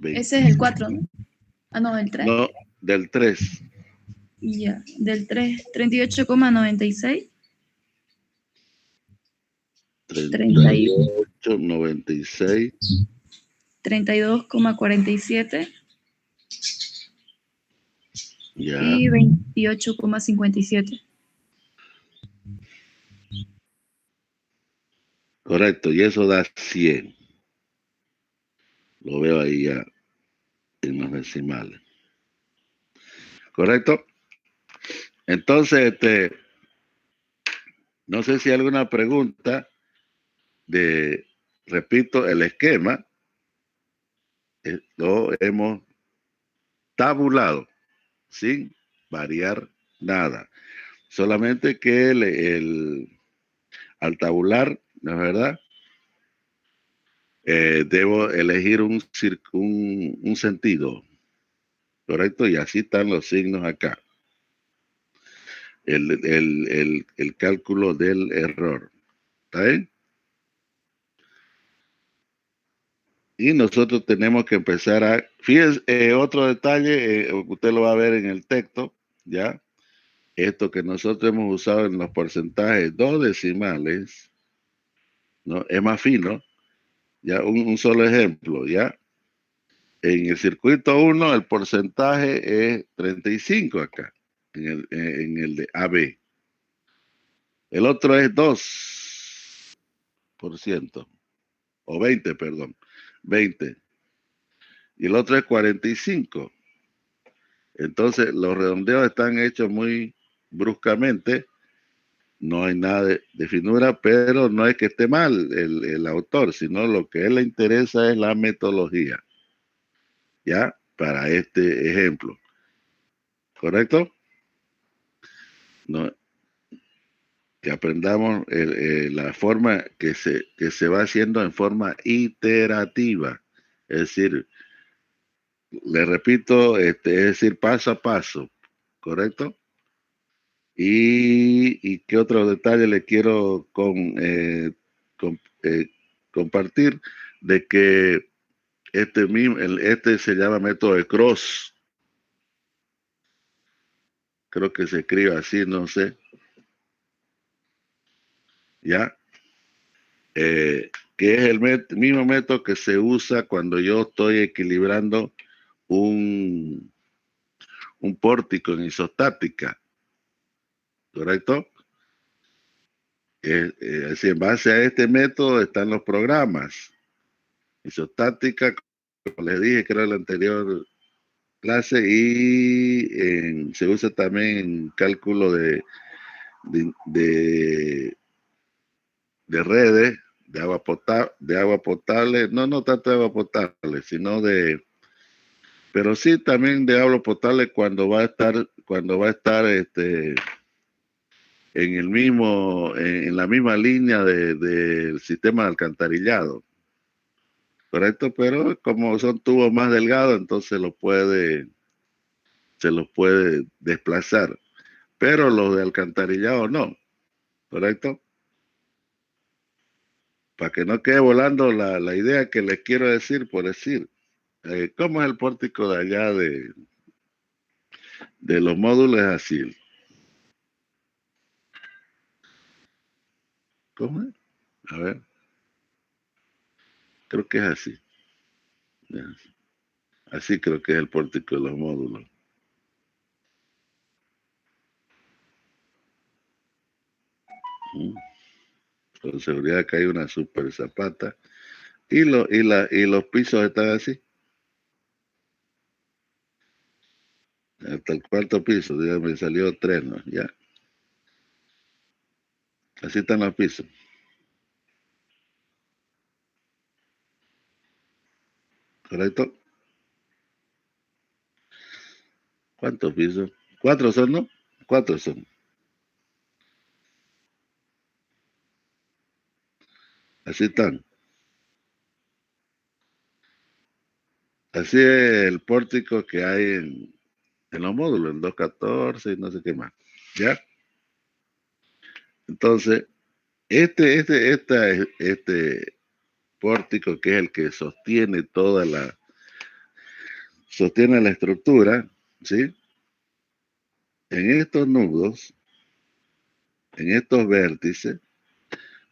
Ese es el 4, ¿no? Ah, no, el 3. No, del 3. Ya, del 3, 38,96. 38, 96. 32,47. Ya. Y 28,57. Correcto, y eso da 100. Lo veo ahí ya en los decimales. ¿Correcto? Entonces, no sé si hay alguna pregunta repito, el esquema lo hemos tabulado sin variar nada. Solamente que al tabular, ¿no es verdad? Debo elegir un sentido, ¿correcto? Y así están los signos acá. El cálculo del error. ¿Está bien? Y nosotros tenemos que empezar fíjense, otro detalle, usted lo va a ver en el texto, ¿ya? Esto que nosotros hemos usado en los porcentajes 2 decimales, ¿no? Es más fino, ¿ya? Un solo ejemplo, ¿ya? En el circuito 1 el porcentaje es 35 acá, en el de AB. El otro es 2%, o 20, perdón, 20. Y el otro es 45. Entonces, los redondeos están hechos muy bruscamente. No hay nada de finura, pero no es que esté mal el autor, sino lo que a él le interesa es la metodología. ¿Ya? Para este ejemplo. ¿Correcto? No, que aprendamos la forma que se va haciendo en forma iterativa. Es decir, le repito, es decir, paso a paso. ¿Correcto? ¿Y qué otro detalle le quiero compartir? De que este se llama método de Cross. Creo que se escribe así, no sé. ¿Ya? Que es el mismo método que se usa cuando yo estoy equilibrando un pórtico en isostática. ¿Correcto? Así, en base a este método están los programas. Isostática, como les dije, que era la anterior clase, y se usa también en cálculo de redes, de agua potable, no tanto de agua potable, sino pero sí también de agua potable cuando va a estar en la misma línea del sistema de alcantarillado. Correcto, pero como son tubos más delgados, entonces se los puede desplazar. Pero los de alcantarillado no. ¿Correcto? Para que no quede volando la idea que les quiero decir por decir. ¿Cómo es el pórtico de allá de los módulos así? ¿Cómo es? A ver. Creo que es así. Así creo que es el pórtico de los módulos. Con seguridad que hay una super zapata. Y los pisos están así. Hasta el cuarto piso, dígame, salió 3, ¿no? Ya. Así están los pisos. ¿Correcto? ¿Cuántos pisos? 4 son, ¿no? 4 son. Así están. Así es el pórtico que hay en los módulos, en 214 y no sé qué más. ¿Ya? Entonces, este pórtico, que es el que sostiene sostiene la estructura, ¿sí? En estos nudos, en estos vértices,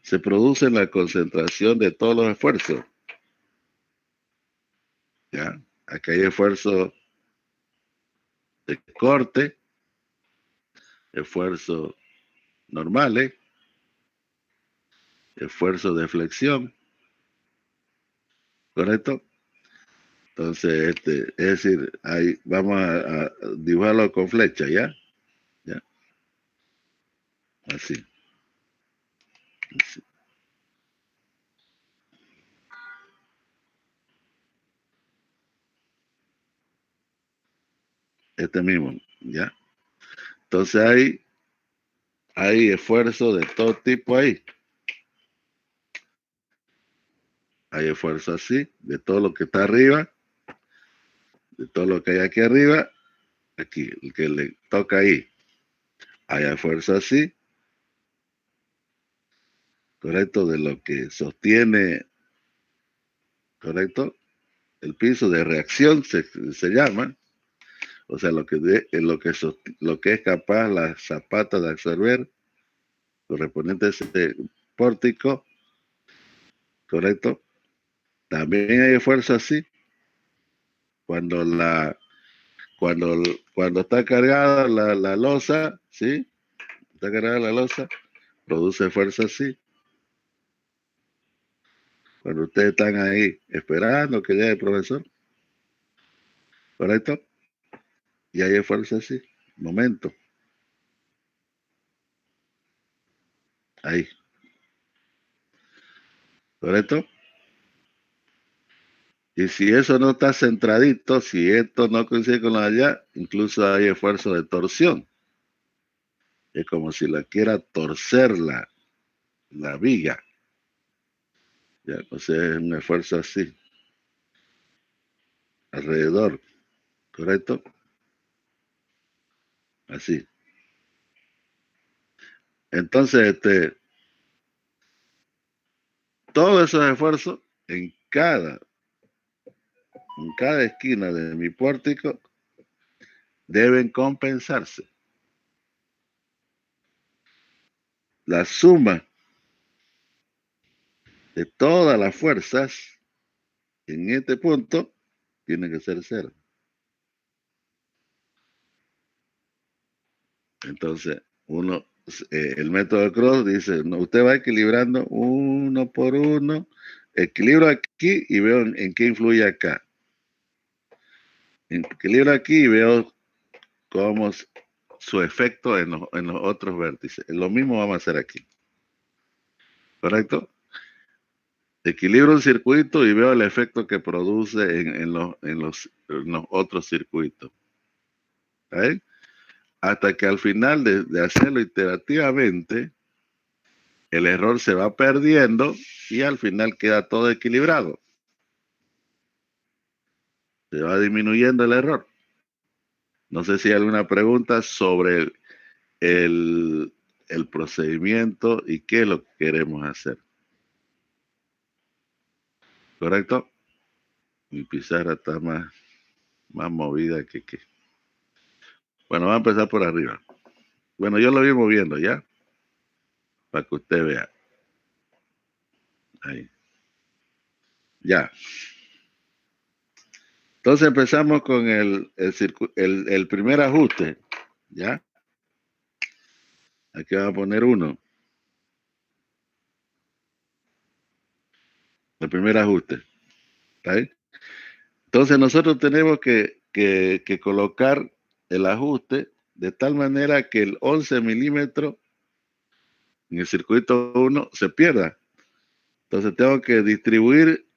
se produce la concentración de todos los esfuerzos. ¿Ya? Aquí hay esfuerzos de corte, esfuerzos normales, esfuerzos de flexión, ¿correcto? Entonces, es decir, ahí vamos a dibujarlo con flecha, ¿ya? ¿Ya? Así. Así. Este mismo, ¿ya? Entonces hay esfuerzo de todo tipo ahí. Hay esfuerzo así, de todo lo que está arriba, de todo lo que hay aquí arriba, aquí, el que le toca ahí. Hay esfuerzo así, correcto, de lo que sostiene, correcto, el piso de reacción se llama, o sea, lo que es capaz la zapata de absorber, correspondiente a ese pórtico, correcto. También hay esfuerzo así, cuando está cargada la losa, ¿sí? Está cargada la losa, produce fuerza así. Cuando ustedes están ahí esperando que llegue el profesor, ¿correcto? Y hay fuerza así, momento. Ahí. ¿Correcto? Y si eso no está centradito, si esto no coincide con la de allá, incluso hay esfuerzo de torsión. Es como si la quiera torcer la viga. Ya, o sea, es un esfuerzo así. Alrededor. ¿Correcto? Así. Entonces, todos esos esfuerzos en cada esquina de mi pórtico deben compensarse. La suma de todas las fuerzas en este punto tiene que ser 0. Entonces, el método de Cross dice, no, usted va equilibrando uno por uno, equilibro aquí y veo en qué influye acá. Equilibro aquí y veo cómo su efecto en los otros vértices. Lo mismo vamos a hacer aquí. ¿Correcto? Equilibro un circuito y veo el efecto que produce en los otros circuitos. ¿Okay? Hasta que al final de hacerlo iterativamente, el error se va perdiendo y al final queda todo equilibrado. Se va disminuyendo el error. No sé si hay alguna pregunta sobre el procedimiento y qué es lo que queremos hacer. ¿Correcto? Mi pizarra está más movida que... Bueno, vamos a empezar por arriba. Bueno, yo lo voy moviendo, ¿ya? Para que usted vea. Ahí. Ya. Entonces empezamos con el primer ajuste, ¿ya? Aquí vamos a poner 1. El primer ajuste. ¿Está ahí? Entonces nosotros tenemos que colocar el ajuste de tal manera que el 11 milímetros en el circuito 1 se pierda. Entonces tengo que distribuir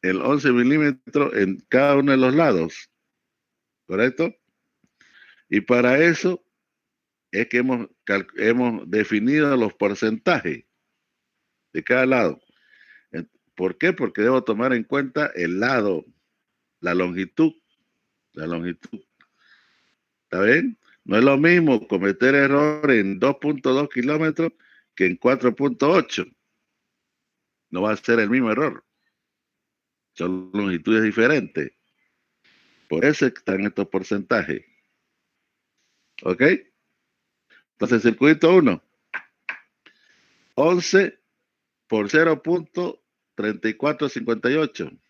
el 11 milímetros en cada uno de los lados. ¿Correcto? Y para eso es que hemos definido los porcentajes de cada lado. ¿Por qué? Porque debo tomar en cuenta el lado, la longitud. La longitud. ¿Está bien? No es lo mismo cometer error en 2.2 kilómetros que en 4.8 no va a ser el mismo error. Son longitudes diferentes. Por eso están estos porcentajes. ¿Ok? Entonces, circuito 1. 11 por 0.3458.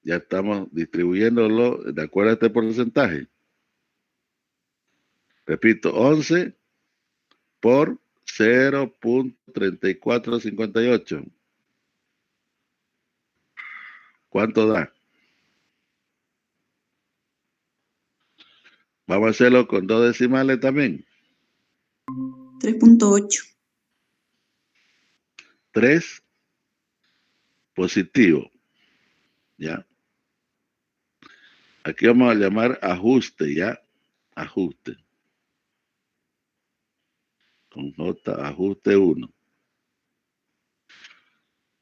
Ya estamos distribuyéndolo de acuerdo a este porcentaje. Repito, 11 por 0.3458. ¿Cuánto da? Vamos a hacerlo con 2 decimales también. 3.8. 3 positivo. ¿Ya? Aquí vamos a llamar ajuste, ¿ya? Ajuste. Con J, ajuste 1.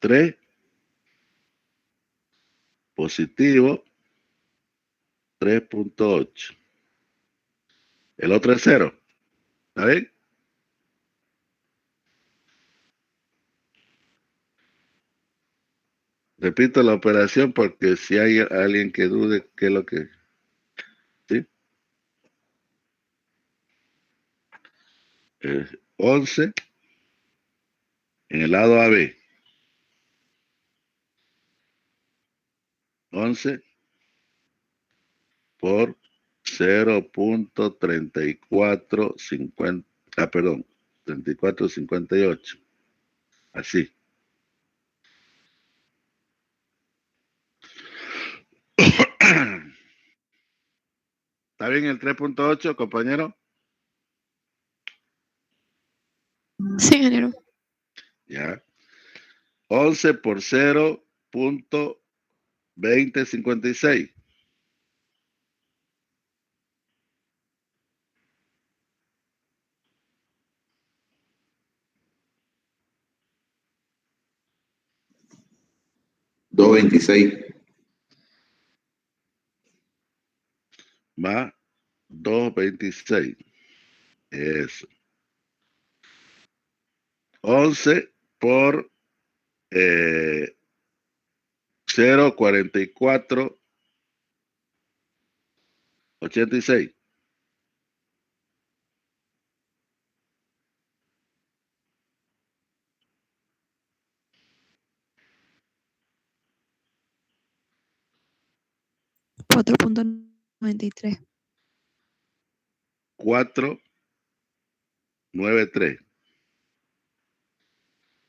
3 positivo, 3.8. El otro es 0. ¿Está bien? Repito la operación porque si hay alguien que dude qué es lo que... ¿Sí? 11 en el lado AB. 11 por 0.3450. Ah, perdón. 3458. Así. ¿Está bien el 3.8, compañero? Sí, ingeniero. Ya. 11 por 0.2056. $2.26. Más 2.26. Eso. 11 por 0.4486. $4.93. 493.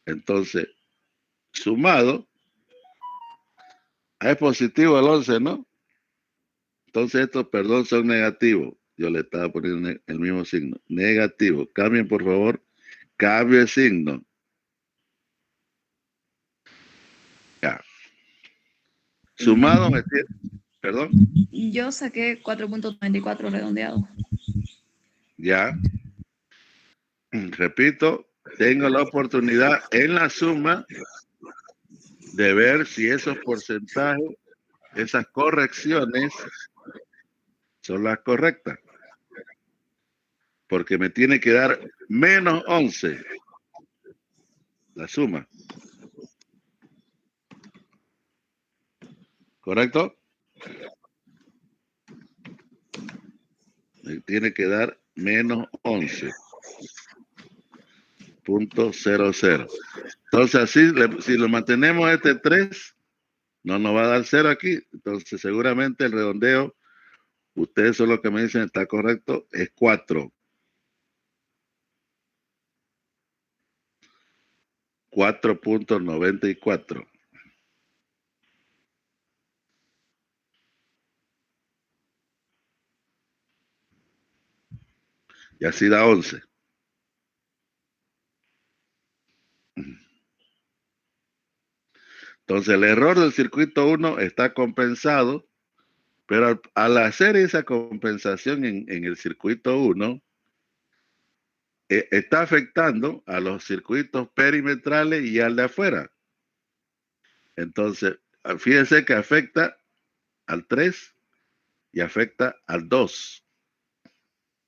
Entonces, sumado, es positivo el 11, ¿no? Entonces estos, perdón, son negativos. Yo le estaba poniendo el mismo signo. Negativo. Cambien, por favor. Cambio de signo. Ya. Sumado, perdón. Yo saqué 4.94 redondeado. Ya. Repito, tengo la oportunidad en la suma de ver si esos porcentajes, esas correcciones son las correctas. Porque me tiene que dar menos 11. La suma. ¿Correcto? Me tiene que dar menos 11.00. Entonces, así, si lo mantenemos este 3, no nos va a dar 0 aquí. Entonces, seguramente el redondeo, ustedes son los que me dicen está correcto, es 4. 4.94. Y así da 11. Entonces, el error del circuito 1 está compensado, pero al hacer esa compensación en el circuito 1, está afectando a los circuitos perimetrales y al de afuera. Entonces, fíjense que afecta al 3 y afecta al 2,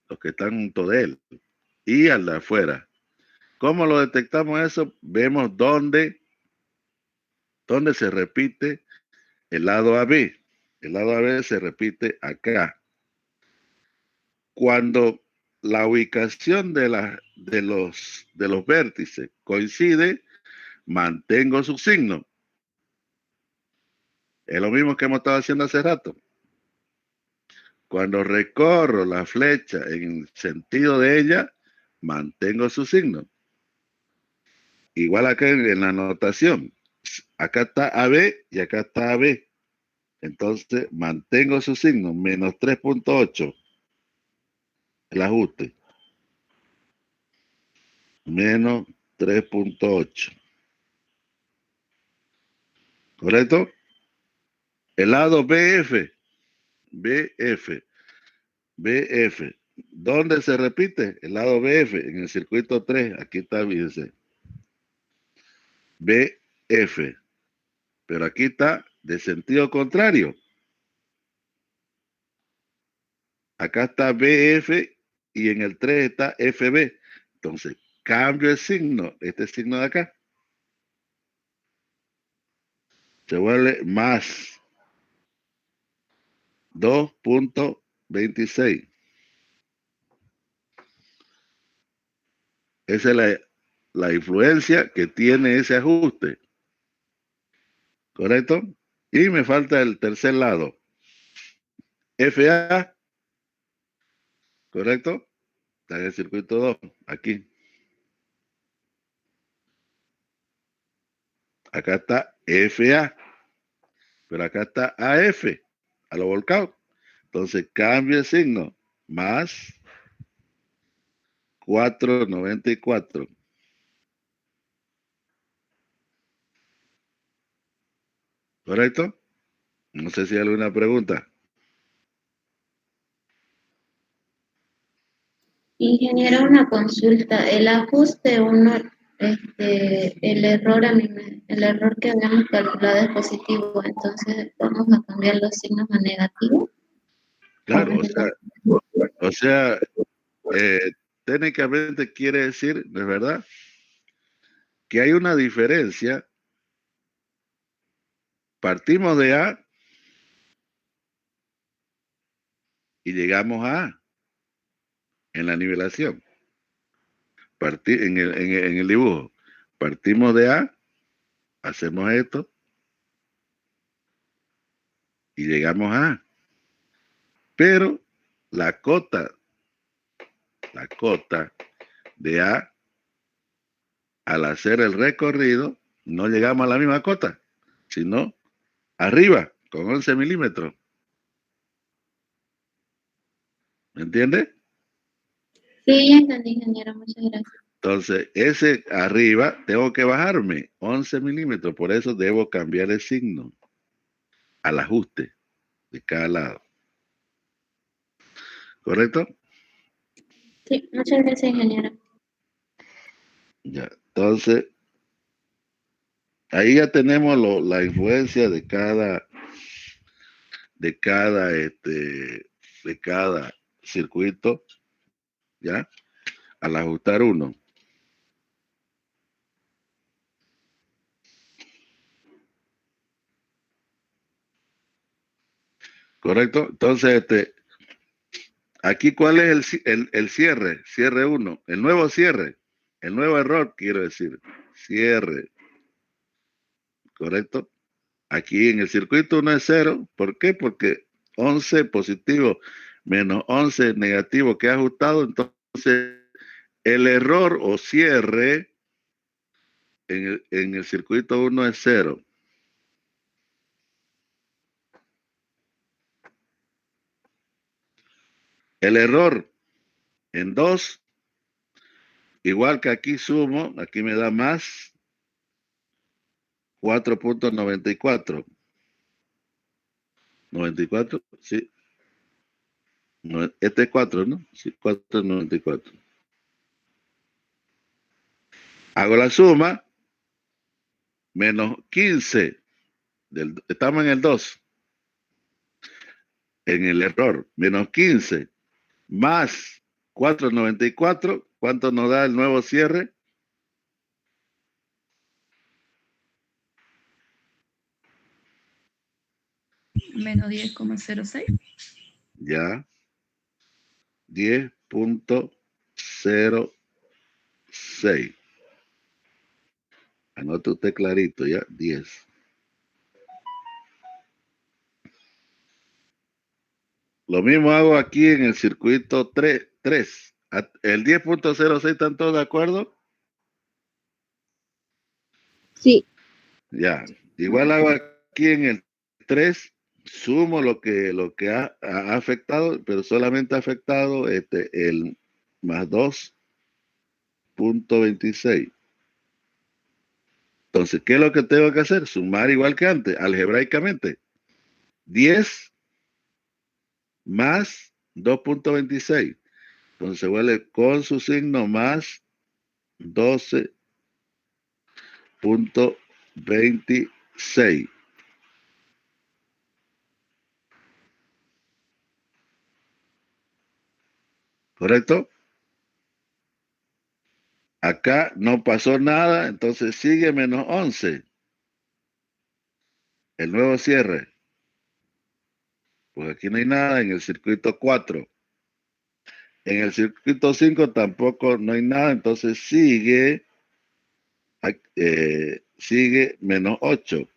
los que están junto de él, y al de afuera. ¿Cómo lo detectamos eso? Vemos dónde se repite el lado AB. El lado AB se repite acá. Cuando la ubicación de los vértices coincide, mantengo su signo. Es lo mismo que hemos estado haciendo hace rato. Cuando recorro la flecha en el sentido de ella, mantengo su signo. Igual acá en la anotación. Acá está AB y acá está AB. Entonces, mantengo su signo, menos 3.8. El ajuste. Menos 3.8. ¿Correcto? El lado BF. BF. ¿Dónde se repite? El lado BF, en el circuito 3. Aquí está, fíjense. BF. Pero aquí está de sentido contrario. Acá está BF y en el 3 está FB. Entonces, cambio el signo, este signo de acá. Se vuelve más 2.26. Esa es la influencia que tiene ese ajuste. ¿Correcto? Y me falta el tercer lado. FA. ¿Correcto? Está en el circuito 2, aquí. Acá está FA. Pero acá está AF, a lo volcado. Entonces cambio el signo. Más 4.94. ¿Correcto? No sé si hay alguna pregunta. Ingeniero, una consulta. El ajuste, el error el error que habíamos calculado es positivo, entonces vamos a cambiar los signos a negativo. Claro, o sea, técnicamente quiere decir, ¿no es verdad? Que hay una diferencia. Partimos de A y llegamos a A en la nivelación. En el dibujo. Partimos de A, hacemos esto y llegamos a A. Pero la cota de A, al hacer el recorrido, no llegamos a la misma cota, sino arriba, con 11 milímetros. ¿Me entiende? Sí, ya entendí, ingeniero, muchas gracias. Entonces, ese arriba, tengo que bajarme 11 milímetros, por eso debo cambiar el signo al ajuste de cada lado. ¿Correcto? Sí, muchas gracias, ingeniero. Ya, entonces, ahí ya tenemos la influencia de cada circuito, ¿ya? Al ajustar uno. ¿Correcto? Entonces, aquí, ¿cuál es el cierre? Cierre 1. El nuevo cierre. El nuevo error, quiero decir. Cierre. ¿Correcto? Aquí en el circuito 1 es 0. ¿Por qué? Porque 11 positivo menos 11 negativo que ha ajustado. Entonces, el error o cierre en el circuito 1 es 0. El error en 2, igual que aquí sumo, aquí me da más 4.94. 94, sí. Este es 4, ¿no? Sí, 4.94. Hago la suma, menos 15. Estamos en el 2. En el error, menos 15. Más 4.94. ¿Cuánto nos da el nuevo cierre? Menos 10,06. Ya. 10.06. Anote usted clarito, ya. 10. Lo mismo hago aquí en el circuito 3. El 10.06, ¿están todos de acuerdo? Sí. Ya. Igual hago aquí en el 3, sumo lo que ha afectado, pero solamente ha afectado el más 2.26. Entonces, ¿qué es lo que tengo que hacer? Sumar igual que antes, algebraicamente. 10 más 2.26. Entonces se vuelve con su signo más 12.26. ¿Correcto? Acá no pasó nada, entonces sigue menos 11. El nuevo cierre. Pues aquí no hay nada en el circuito 4. En el circuito 5 tampoco no hay nada, entonces sigue menos 8.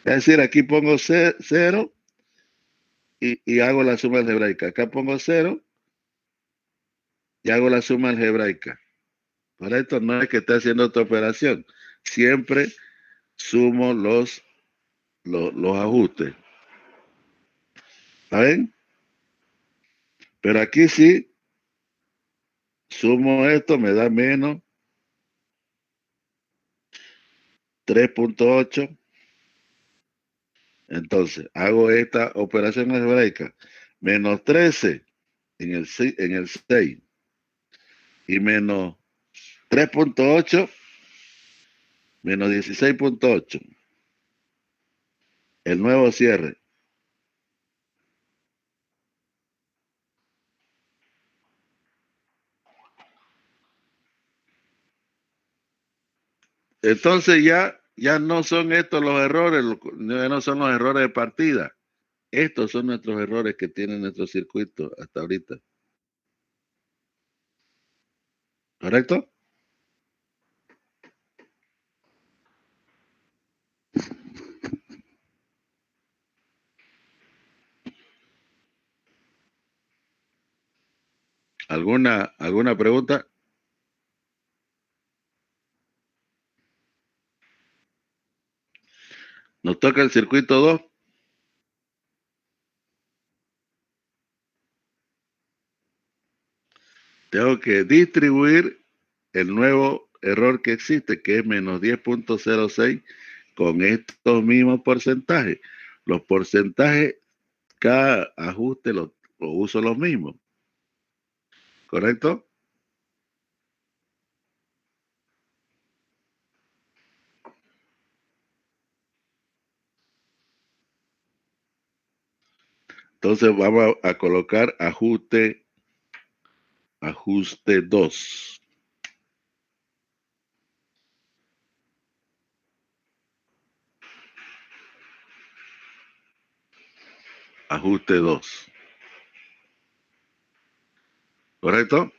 Es decir, aquí pongo 0 y hago la suma algebraica. Acá pongo 0 y hago la suma algebraica. Correcto, no es que esté haciendo otra operación. Siempre sumo los ajustes. ¿Está bien? Pero aquí sí, sumo esto, me da menos 3.8. Entonces, hago esta operación algebraica. Menos 13 en el 6 y menos 3.8 menos 16.8. El nuevo cierre. Entonces ya no son estos los errores, ya no son los errores de partida. Estos son nuestros errores que tiene nuestro circuito hasta ahorita. ¿Correcto? ¿Alguna pregunta? Nos toca el circuito 2. Tengo que distribuir el nuevo error que existe, que es menos 10.06, con estos mismos porcentajes. Los porcentajes, cada ajuste lo uso los mismos. ¿Correcto? Entonces vamos a colocar ajuste 2. Ajuste 2. ¿Correcto?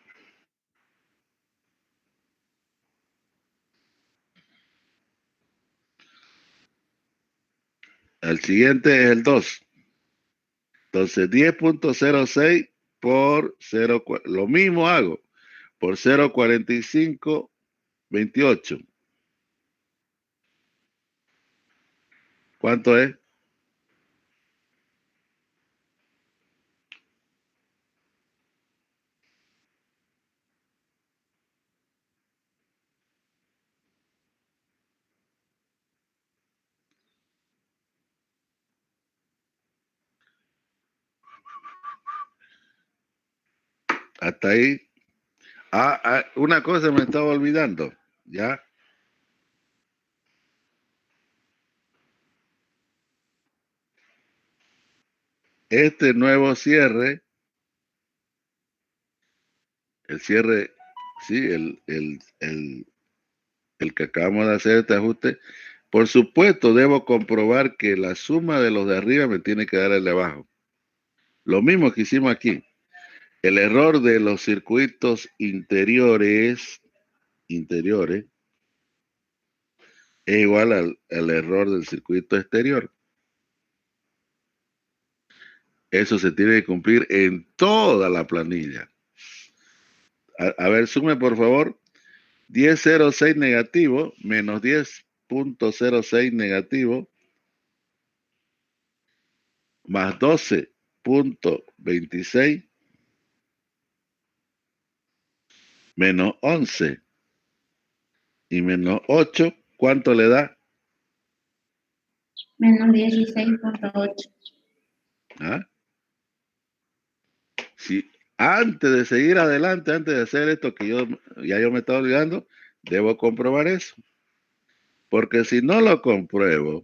El siguiente es el 2. Entonces 10.06 por 0, lo mismo hago, por 0.4528. ¿Cuánto es? Hasta ahí. Una cosa me estaba olvidando, ¿ya? Este nuevo cierre, el cierre, sí, el que acabamos de hacer este ajuste, Por supuesto, debo comprobar que la suma de los de arriba me tiene que dar el de abajo. Lo mismo que hicimos aquí. El error de los circuitos interiores es igual al error del circuito exterior. Eso se tiene que cumplir en toda la planilla. A ver, sume por favor. 10.06 negativo menos 10.06 negativo más 12.26 menos 11 y menos 8, ¿cuánto le da? Menos 16.8. ¿Ah? Si antes de seguir adelante, antes de hacer esto que yo me estaba olvidando, debo comprobar eso. Porque si no lo compruebo,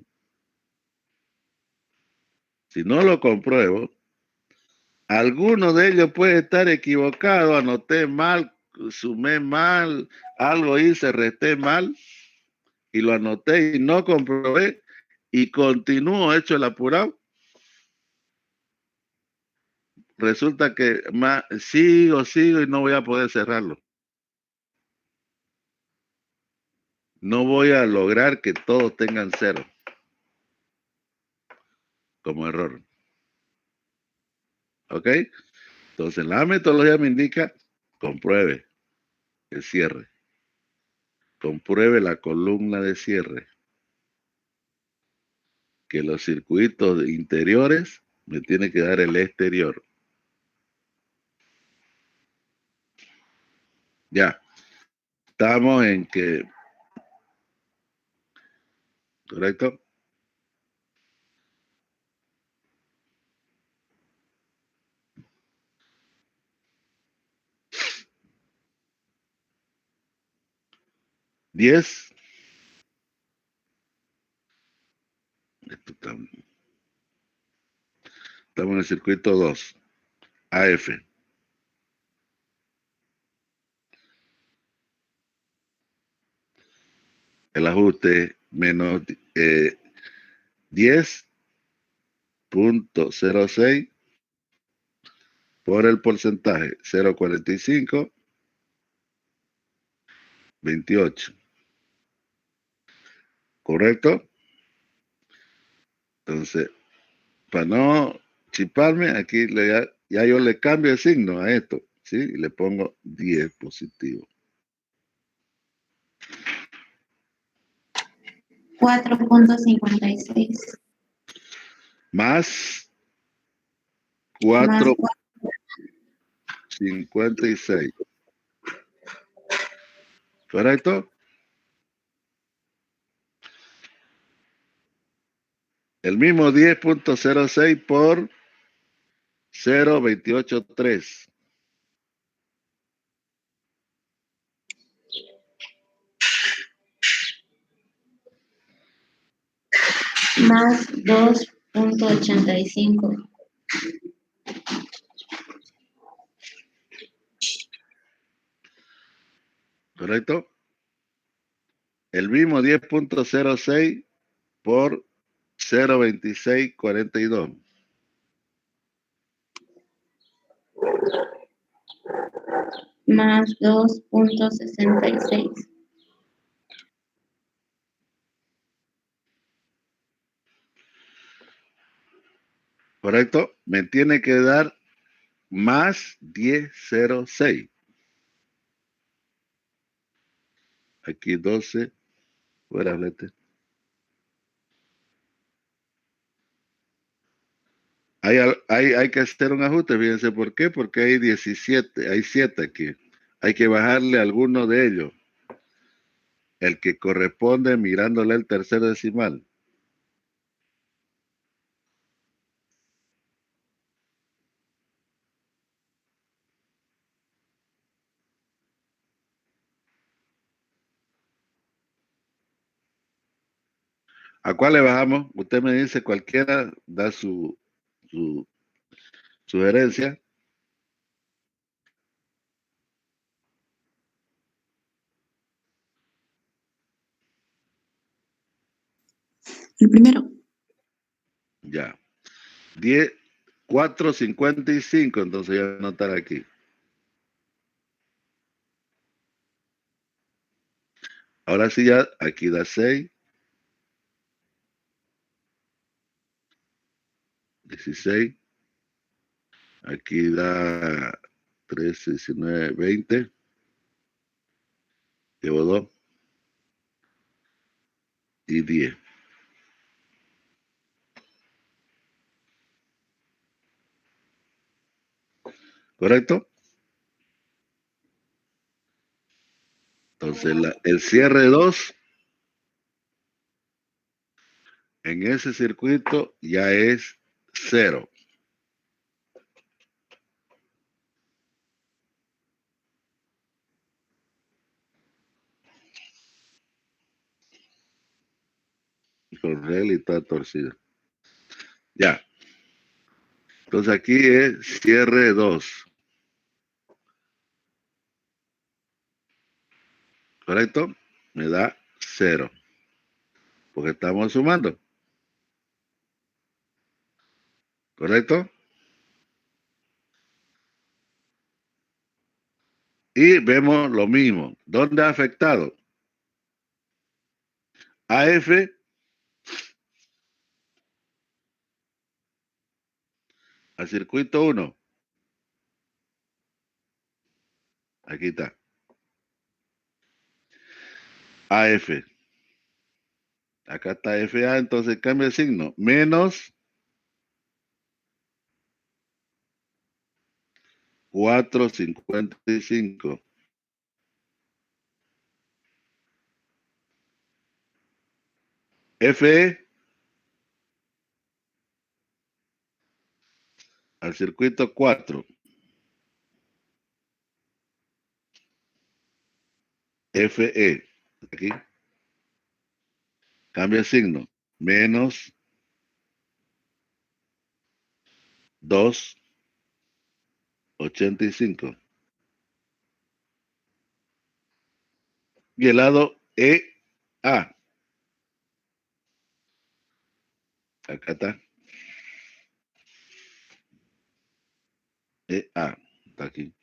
alguno de ellos puede estar equivocado, anoté mal, sumé mal, algo hice, resté mal, y lo anoté y no comprobé, y continúo hecho el apurado. Resulta que sigo y no voy a poder cerrarlo. No voy a lograr que todos tengan 0 como error. ¿Ok? Entonces, la metodología me indica, compruebe el cierre. Compruebe la columna de cierre. Que los circuitos interiores me tiene que dar el exterior. Ya. Estamos en que... ¿Correcto? Estamos en el circuito 2. AF. El ajuste menos 10.06 por el porcentaje 0.45, 28. ¿Correcto? Entonces, para no chiparme, aquí ya yo le cambio el signo a esto, ¿sí? Y le pongo 10 positivo. 4.56. Más 4.56. ¿Correcto? El mismo 10.06 por 0.283. Más 2.85. ¿Correcto? El mismo 10.06 por 0.2642. Más 2.66. ¿Correcto? Me tiene que dar más 10.06. Aquí 12. Fuera, flete. Hay que hacer un ajuste, fíjense por qué, porque hay 17, hay 7 aquí. Hay que bajarle alguno de ellos. El que corresponde mirándole el tercer decimal. ¿A cuál le bajamos? Usted me dice cualquiera, da su sugerencia. El primero. Ya. 10, 4.55, entonces voy a anotar aquí. Ahora sí ya, aquí da 6. 16. Aquí da 13, 19, 20. Llevo 2. Y 10. ¿Correcto? Entonces, el cierre 2 en ese circuito ya es 0. Con regla y está torcida. Ya. Entonces aquí es cierre 2. ¿Correcto? Me da 0. Porque estamos sumando. ¿Correcto? Y vemos lo mismo. ¿Dónde ha afectado? AF al circuito 1. Aquí está. AF. Acá está FA, entonces cambia el signo. Menos 4.55. FE al circuito 4. FE. Aquí. Cambia el signo. Menos 2.85. Y el lado EA. Acá está. EA. Está aquí.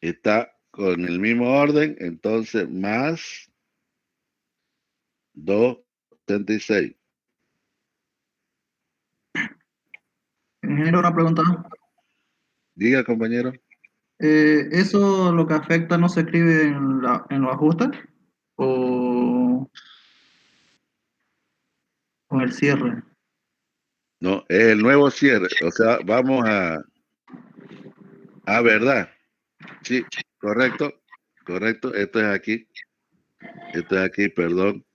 Está con el mismo orden, entonces más 2.76. Ingeniero, una pregunta. Diga, compañero. ¿Eso lo que afecta no se escribe en los ajustes? ¿O con el cierre? No, es el nuevo cierre. O sea, vamos a verdad. Sí, correcto. Correcto. Esto es aquí. Esto es aquí, perdón.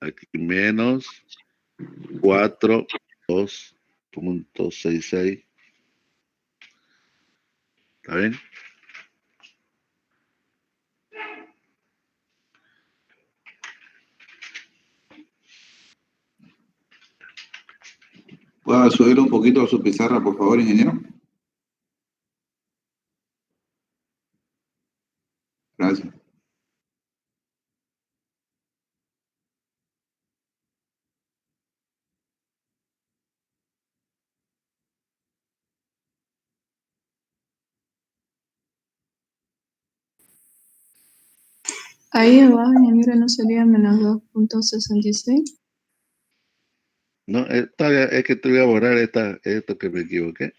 Aquí menos 4.2.66. ¿Está bien? ¿Puede subir un poquito su pizarra, por favor, ingeniero? Gracias. Ahí abajo, ingeniero, no sería menos 2.66. No, todavía es que te voy a borrar esto que me equivoqué.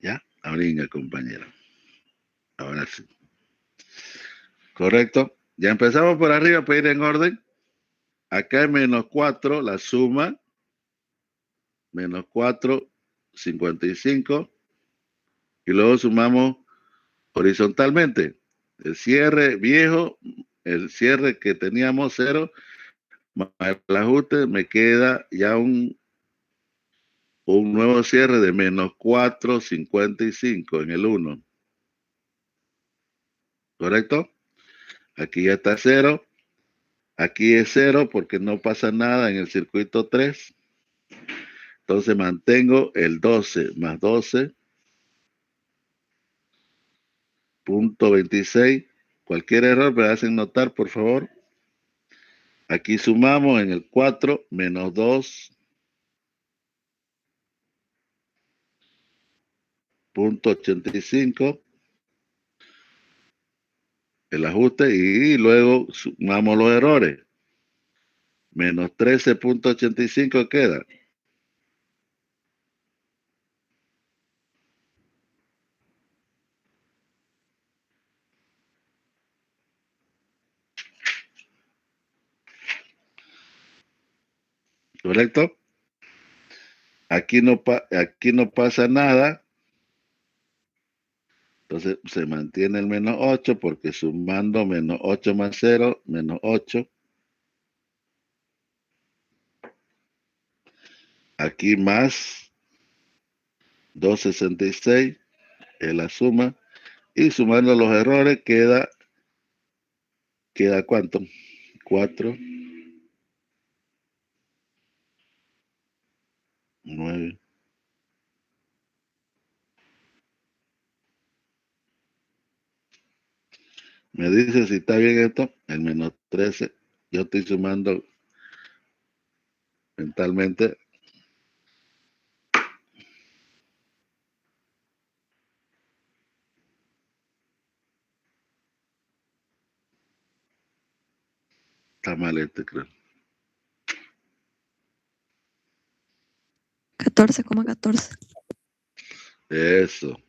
Ya, ahorita, compañero. Ahora sí. Correcto. Ya empezamos por arriba para ir en orden. Acá es menos 4, la suma. Menos 4.55. Y luego sumamos horizontalmente. El cierre viejo, el cierre que teníamos 0, más el ajuste, me queda ya un nuevo cierre de menos 4.55 en el 1. ¿Correcto? Aquí ya está 0. Aquí es 0 porque no pasa nada en el circuito 3. Entonces mantengo el 12 más 12.26. Cualquier error me hacen notar, por favor. Aquí sumamos en el 4 menos 2.85, el ajuste, y luego sumamos los errores. Menos 13.85 queda. ¿Correcto? Aquí no pasa nada. Entonces se mantiene el menos 8 porque sumando menos 8 más 0, menos 8. Aquí más 266 es la suma. Y sumando los errores queda ¿cuánto? 4, 9. Me dice si está bien esto, el menos 13. Yo estoy sumando mentalmente. Está mal este, creo. 14,14. Eso.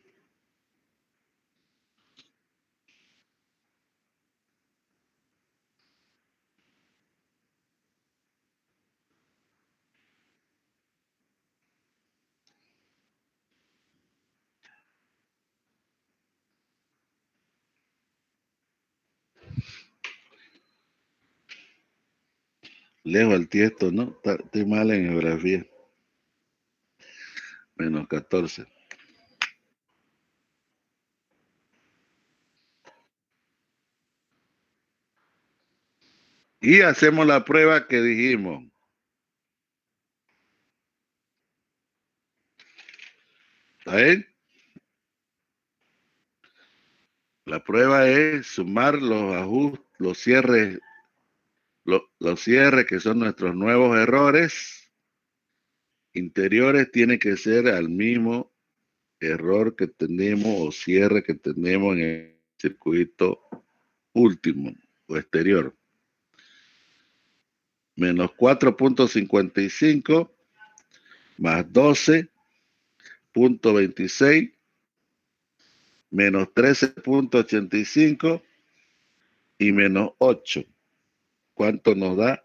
Lejos el tiesto, ¿no? Estoy mal en geografía. Menos 14. Y hacemos la prueba que dijimos. ¿Está bien? La prueba es sumar los ajustes, los cierres que son nuestros nuevos errores interiores, tiene que ser al mismo error que tenemos o cierre que tenemos en el circuito último o exterior. Menos 4.55 más 12.26 menos 13.85 y menos 8. ¿Cuánto nos da?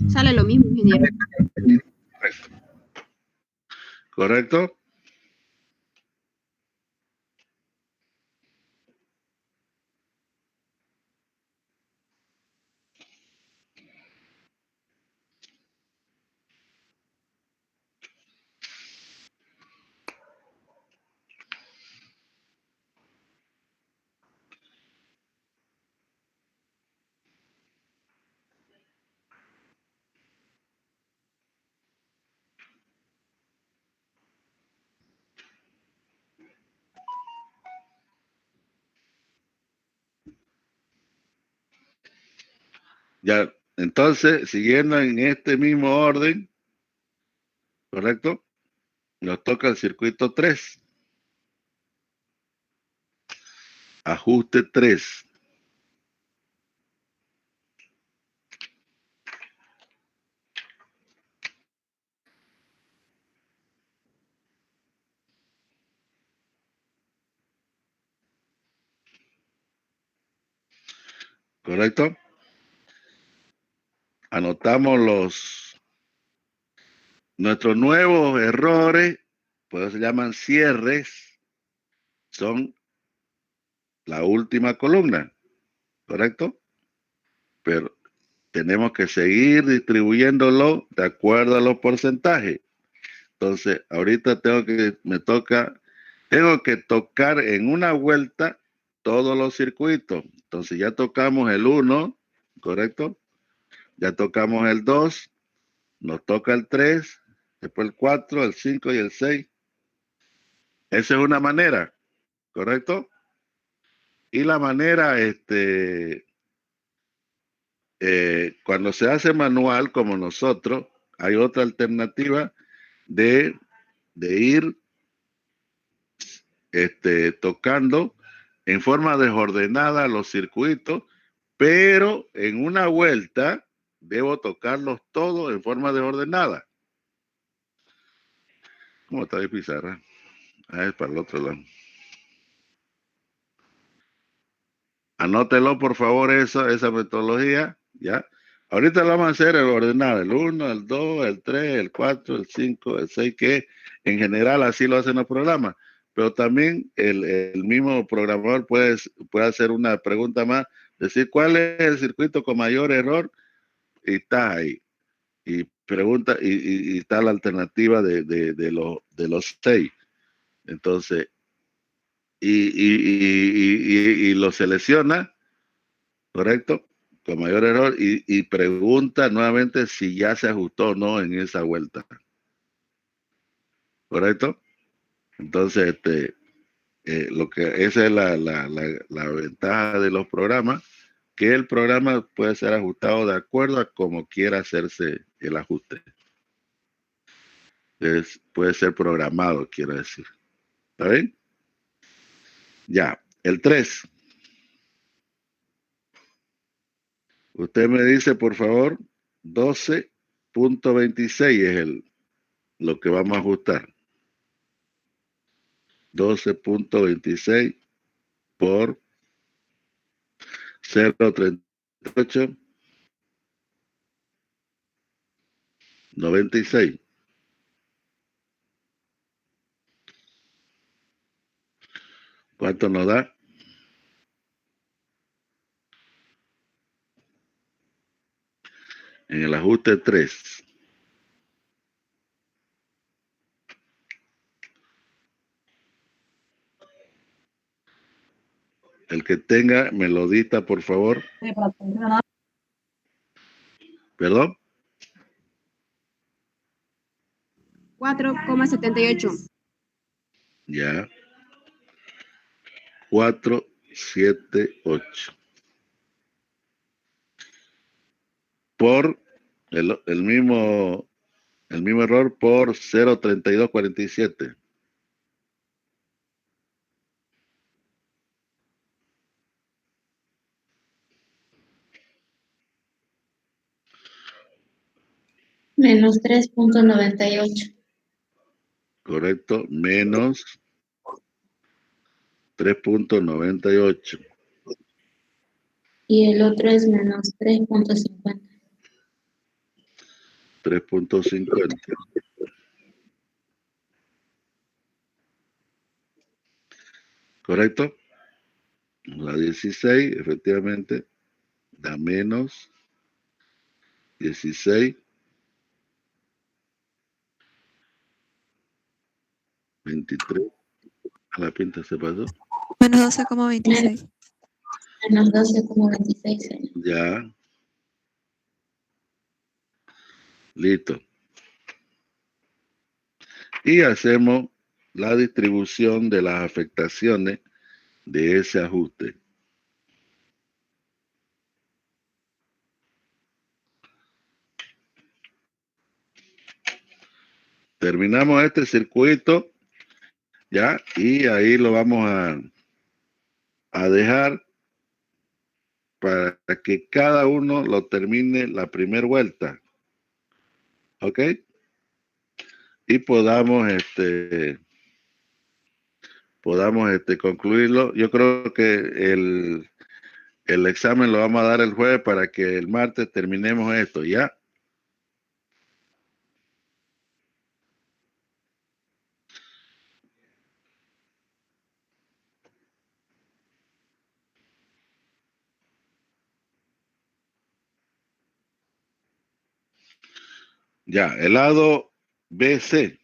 Sale lo mismo, ingeniero. ¿Correcto? Ya, entonces, siguiendo en este mismo orden, ¿correcto? Nos toca el circuito 3. Ajuste 3. ¿Correcto? Anotamos nuestros nuevos errores, pues se llaman cierres, son la última columna, ¿correcto? Pero tenemos que seguir distribuyéndolo de acuerdo a los porcentajes. Entonces, ahorita tengo que tocar en una vuelta todos los circuitos. Entonces ya tocamos el 1, ¿correcto? Ya tocamos el 2, nos toca el 3, después el 4, el 5 y el 6. Esa es una manera, ¿correcto? Y la manera cuando se hace manual, como nosotros, hay otra alternativa de ir tocando en forma desordenada los circuitos, pero en una vuelta debo tocarlos todos en forma desordenada. ¿Cómo está mi pizarra? Es para el otro lado. Anótelo, por favor, esa metodología, ¿ya? Ahorita lo vamos a hacer ordenado, el 1, el 2, el 3, el 4, el 5, el 6, que en general así lo hacen los programas. Pero también el mismo programador puede hacer una pregunta más, decir, ¿cuál es el circuito con mayor error? Y está ahí. Y pregunta, y está la alternativa de los 6. Entonces, y lo selecciona, ¿correcto? Con mayor error, y pregunta nuevamente si ya se ajustó o no en esa vuelta. ¿Correcto? Entonces, esa es la ventaja de los programas, que el programa puede ser ajustado de acuerdo a cómo quiera hacerse el ajuste. Puede ser programado, quiero decir. ¿Está bien? Ya, el 3. Usted me dice, por favor, 12.26 es lo que vamos a ajustar. 12.26 por 0.38, 96. ¿Cuánto nos da? En el ajuste 3. El que tenga, me lo dicta, por favor. ¿Perdón? 4,78. Ya. 478. Por el mismo error por 0.3247. Menos 3.98. Correcto, menos 3.98. Y el otro es menos 3.50. 3.50. ¿Correcto? La 16, efectivamente, da menos 16. 23. A la pinta se pasó. Menos 12,26. Menos 12,26. Ya. Listo. Y hacemos la distribución de las afectaciones de ese ajuste. Terminamos este circuito, ya, y ahí lo vamos a dejar para que cada uno lo termine la primera vuelta. ¿Ok? Y podamos concluirlo. Yo creo que el examen lo vamos a dar el jueves para que el martes terminemos esto, ¿ya? Ya, el lado BC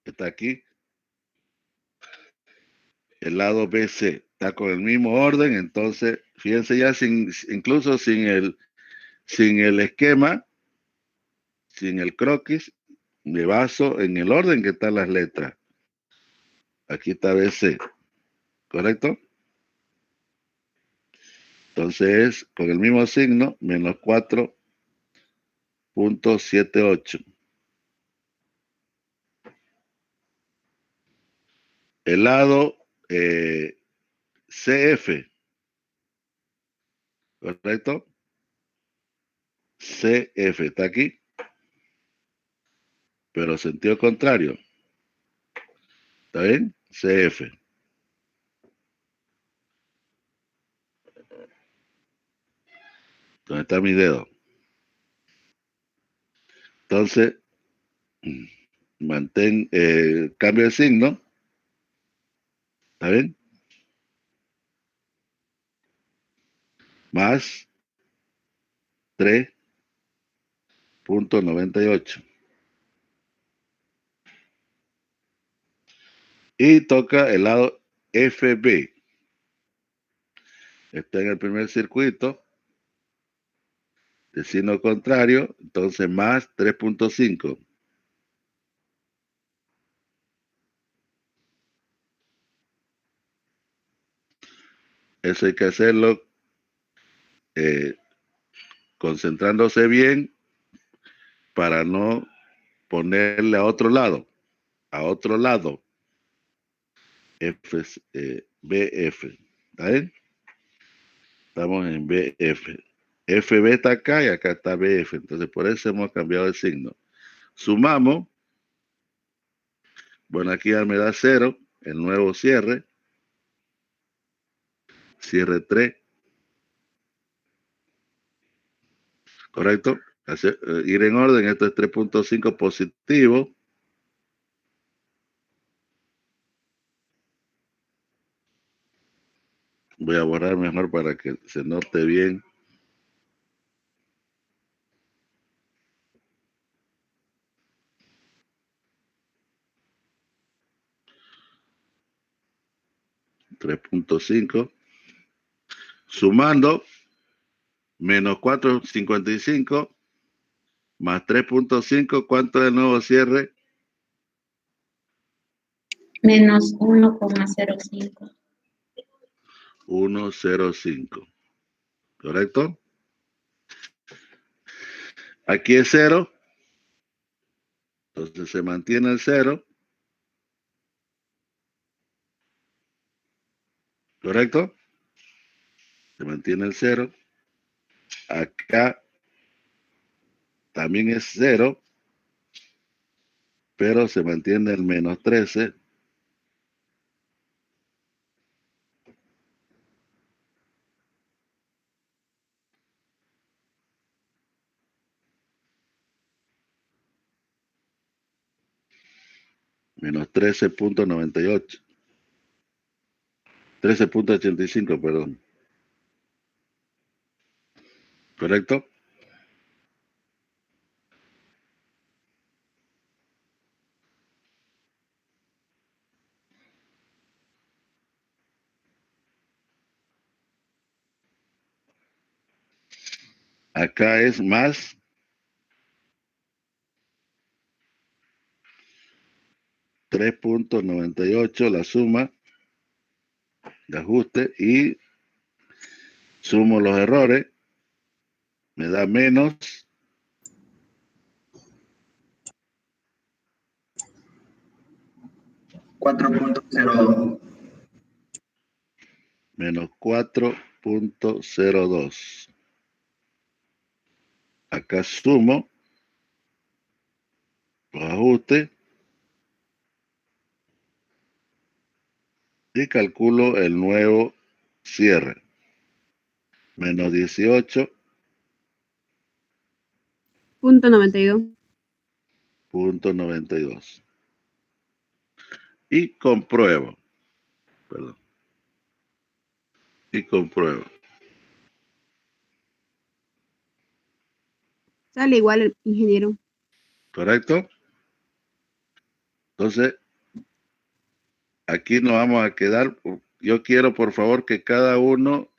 está aquí. El lado BC está con el mismo orden, entonces, fíjense ya, incluso sin el esquema, sin el croquis, me baso en el orden que están las letras. Aquí está BC, ¿correcto? Entonces es con el mismo signo, menos 4.78. El lado CF, ¿correcto? CF está aquí, pero sentido contrario. ¿Está bien? CF. ¿Dónde está mi dedo? Entonces, mantén, cambio de signo. ¿Está bien? Más 3.98. Y toca el lado FB. Está en el primer circuito. De signo contrario, entonces más 3.5. Eso hay que hacerlo concentrándose bien para no ponerle a otro lado. BF. ¿Está bien? Estamos en BF. FB está acá y acá está BF. Entonces, por eso hemos cambiado el signo. Sumamos. Bueno, aquí ya me da 0. El nuevo cierre. Cierre 3. ¿Correcto? Ir en orden. Esto es 3.5 positivo. Voy a borrar mejor para que se note bien. $3.5. Sumando, menos 4.55 más 3.5. ¿Cuánto es el nuevo cierre? Menos 1,05. 1.05. ¿Correcto? Aquí es 0. Entonces se mantiene el 0. ¿Correcto? Se mantiene el 0. Acá también es 0. Pero se mantiene el menos 13. Menos 13.98. 13.85, perdón. ¿Correcto? Acá es más 3.98 la suma de ajuste y sumo los errores. Me da menos 4.02. menos 4.02. Acá sumo los ajustes y calculo el nuevo cierre. Menos 18.92. Y compruebo. Perdón. Y compruebo. Sale igual el ingeniero. ¿Correcto? Entonces, aquí nos vamos a quedar. Yo quiero, por favor, que cada uno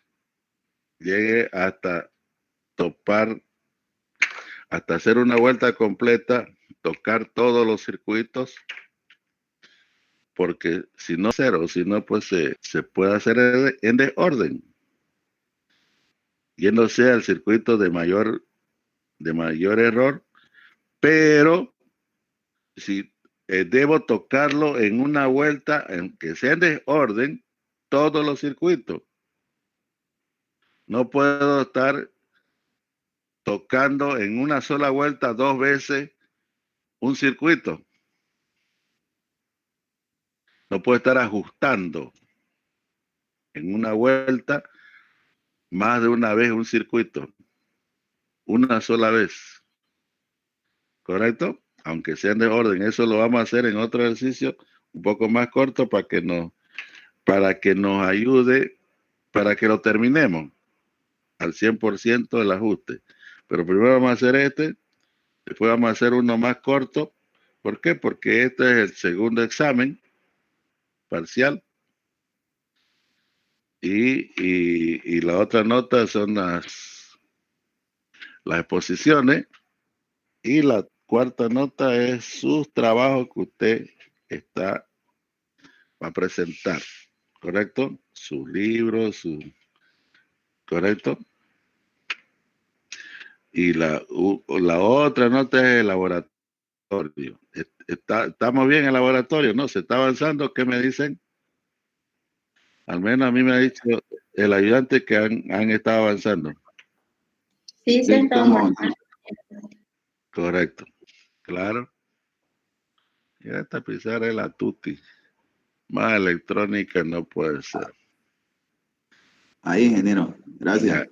llegue hasta topar, hasta hacer una vuelta completa, tocar todos los circuitos, porque si no, 0, si no, pues se puede hacer en desorden. yéndose al circuito de mayor error, pero si debo tocarlo en una vuelta, en que sea en desorden, todos los circuitos. No puedo estar tocando en una sola vuelta 2 veces un circuito. No puedo estar ajustando en una vuelta más de una vez un circuito. Una sola vez. ¿Correcto? Aunque sean de orden. Eso lo vamos a hacer en otro ejercicio un poco más corto para que nos ayude, para que lo terminemos al 100% el ajuste. Pero primero vamos a hacer este, después vamos a hacer uno más corto. ¿Por qué? Porque este es el segundo examen parcial. Y la otra nota son las exposiciones. Y la cuarta nota es sus trabajos que usted va a presentar. ¿Correcto? Sus libros, ¿correcto? Y la otra nota es el laboratorio. ¿Estamos bien en el laboratorio? ¿No? ¿Se está avanzando? ¿Qué me dicen? Al menos a mí me ha dicho el ayudante que han estado avanzando. Sí, se está avanzando. Correcto. Claro. Y esta pizarra es la tuti. Más electrónica no puede ser. Ahí, ingeniero. Gracias.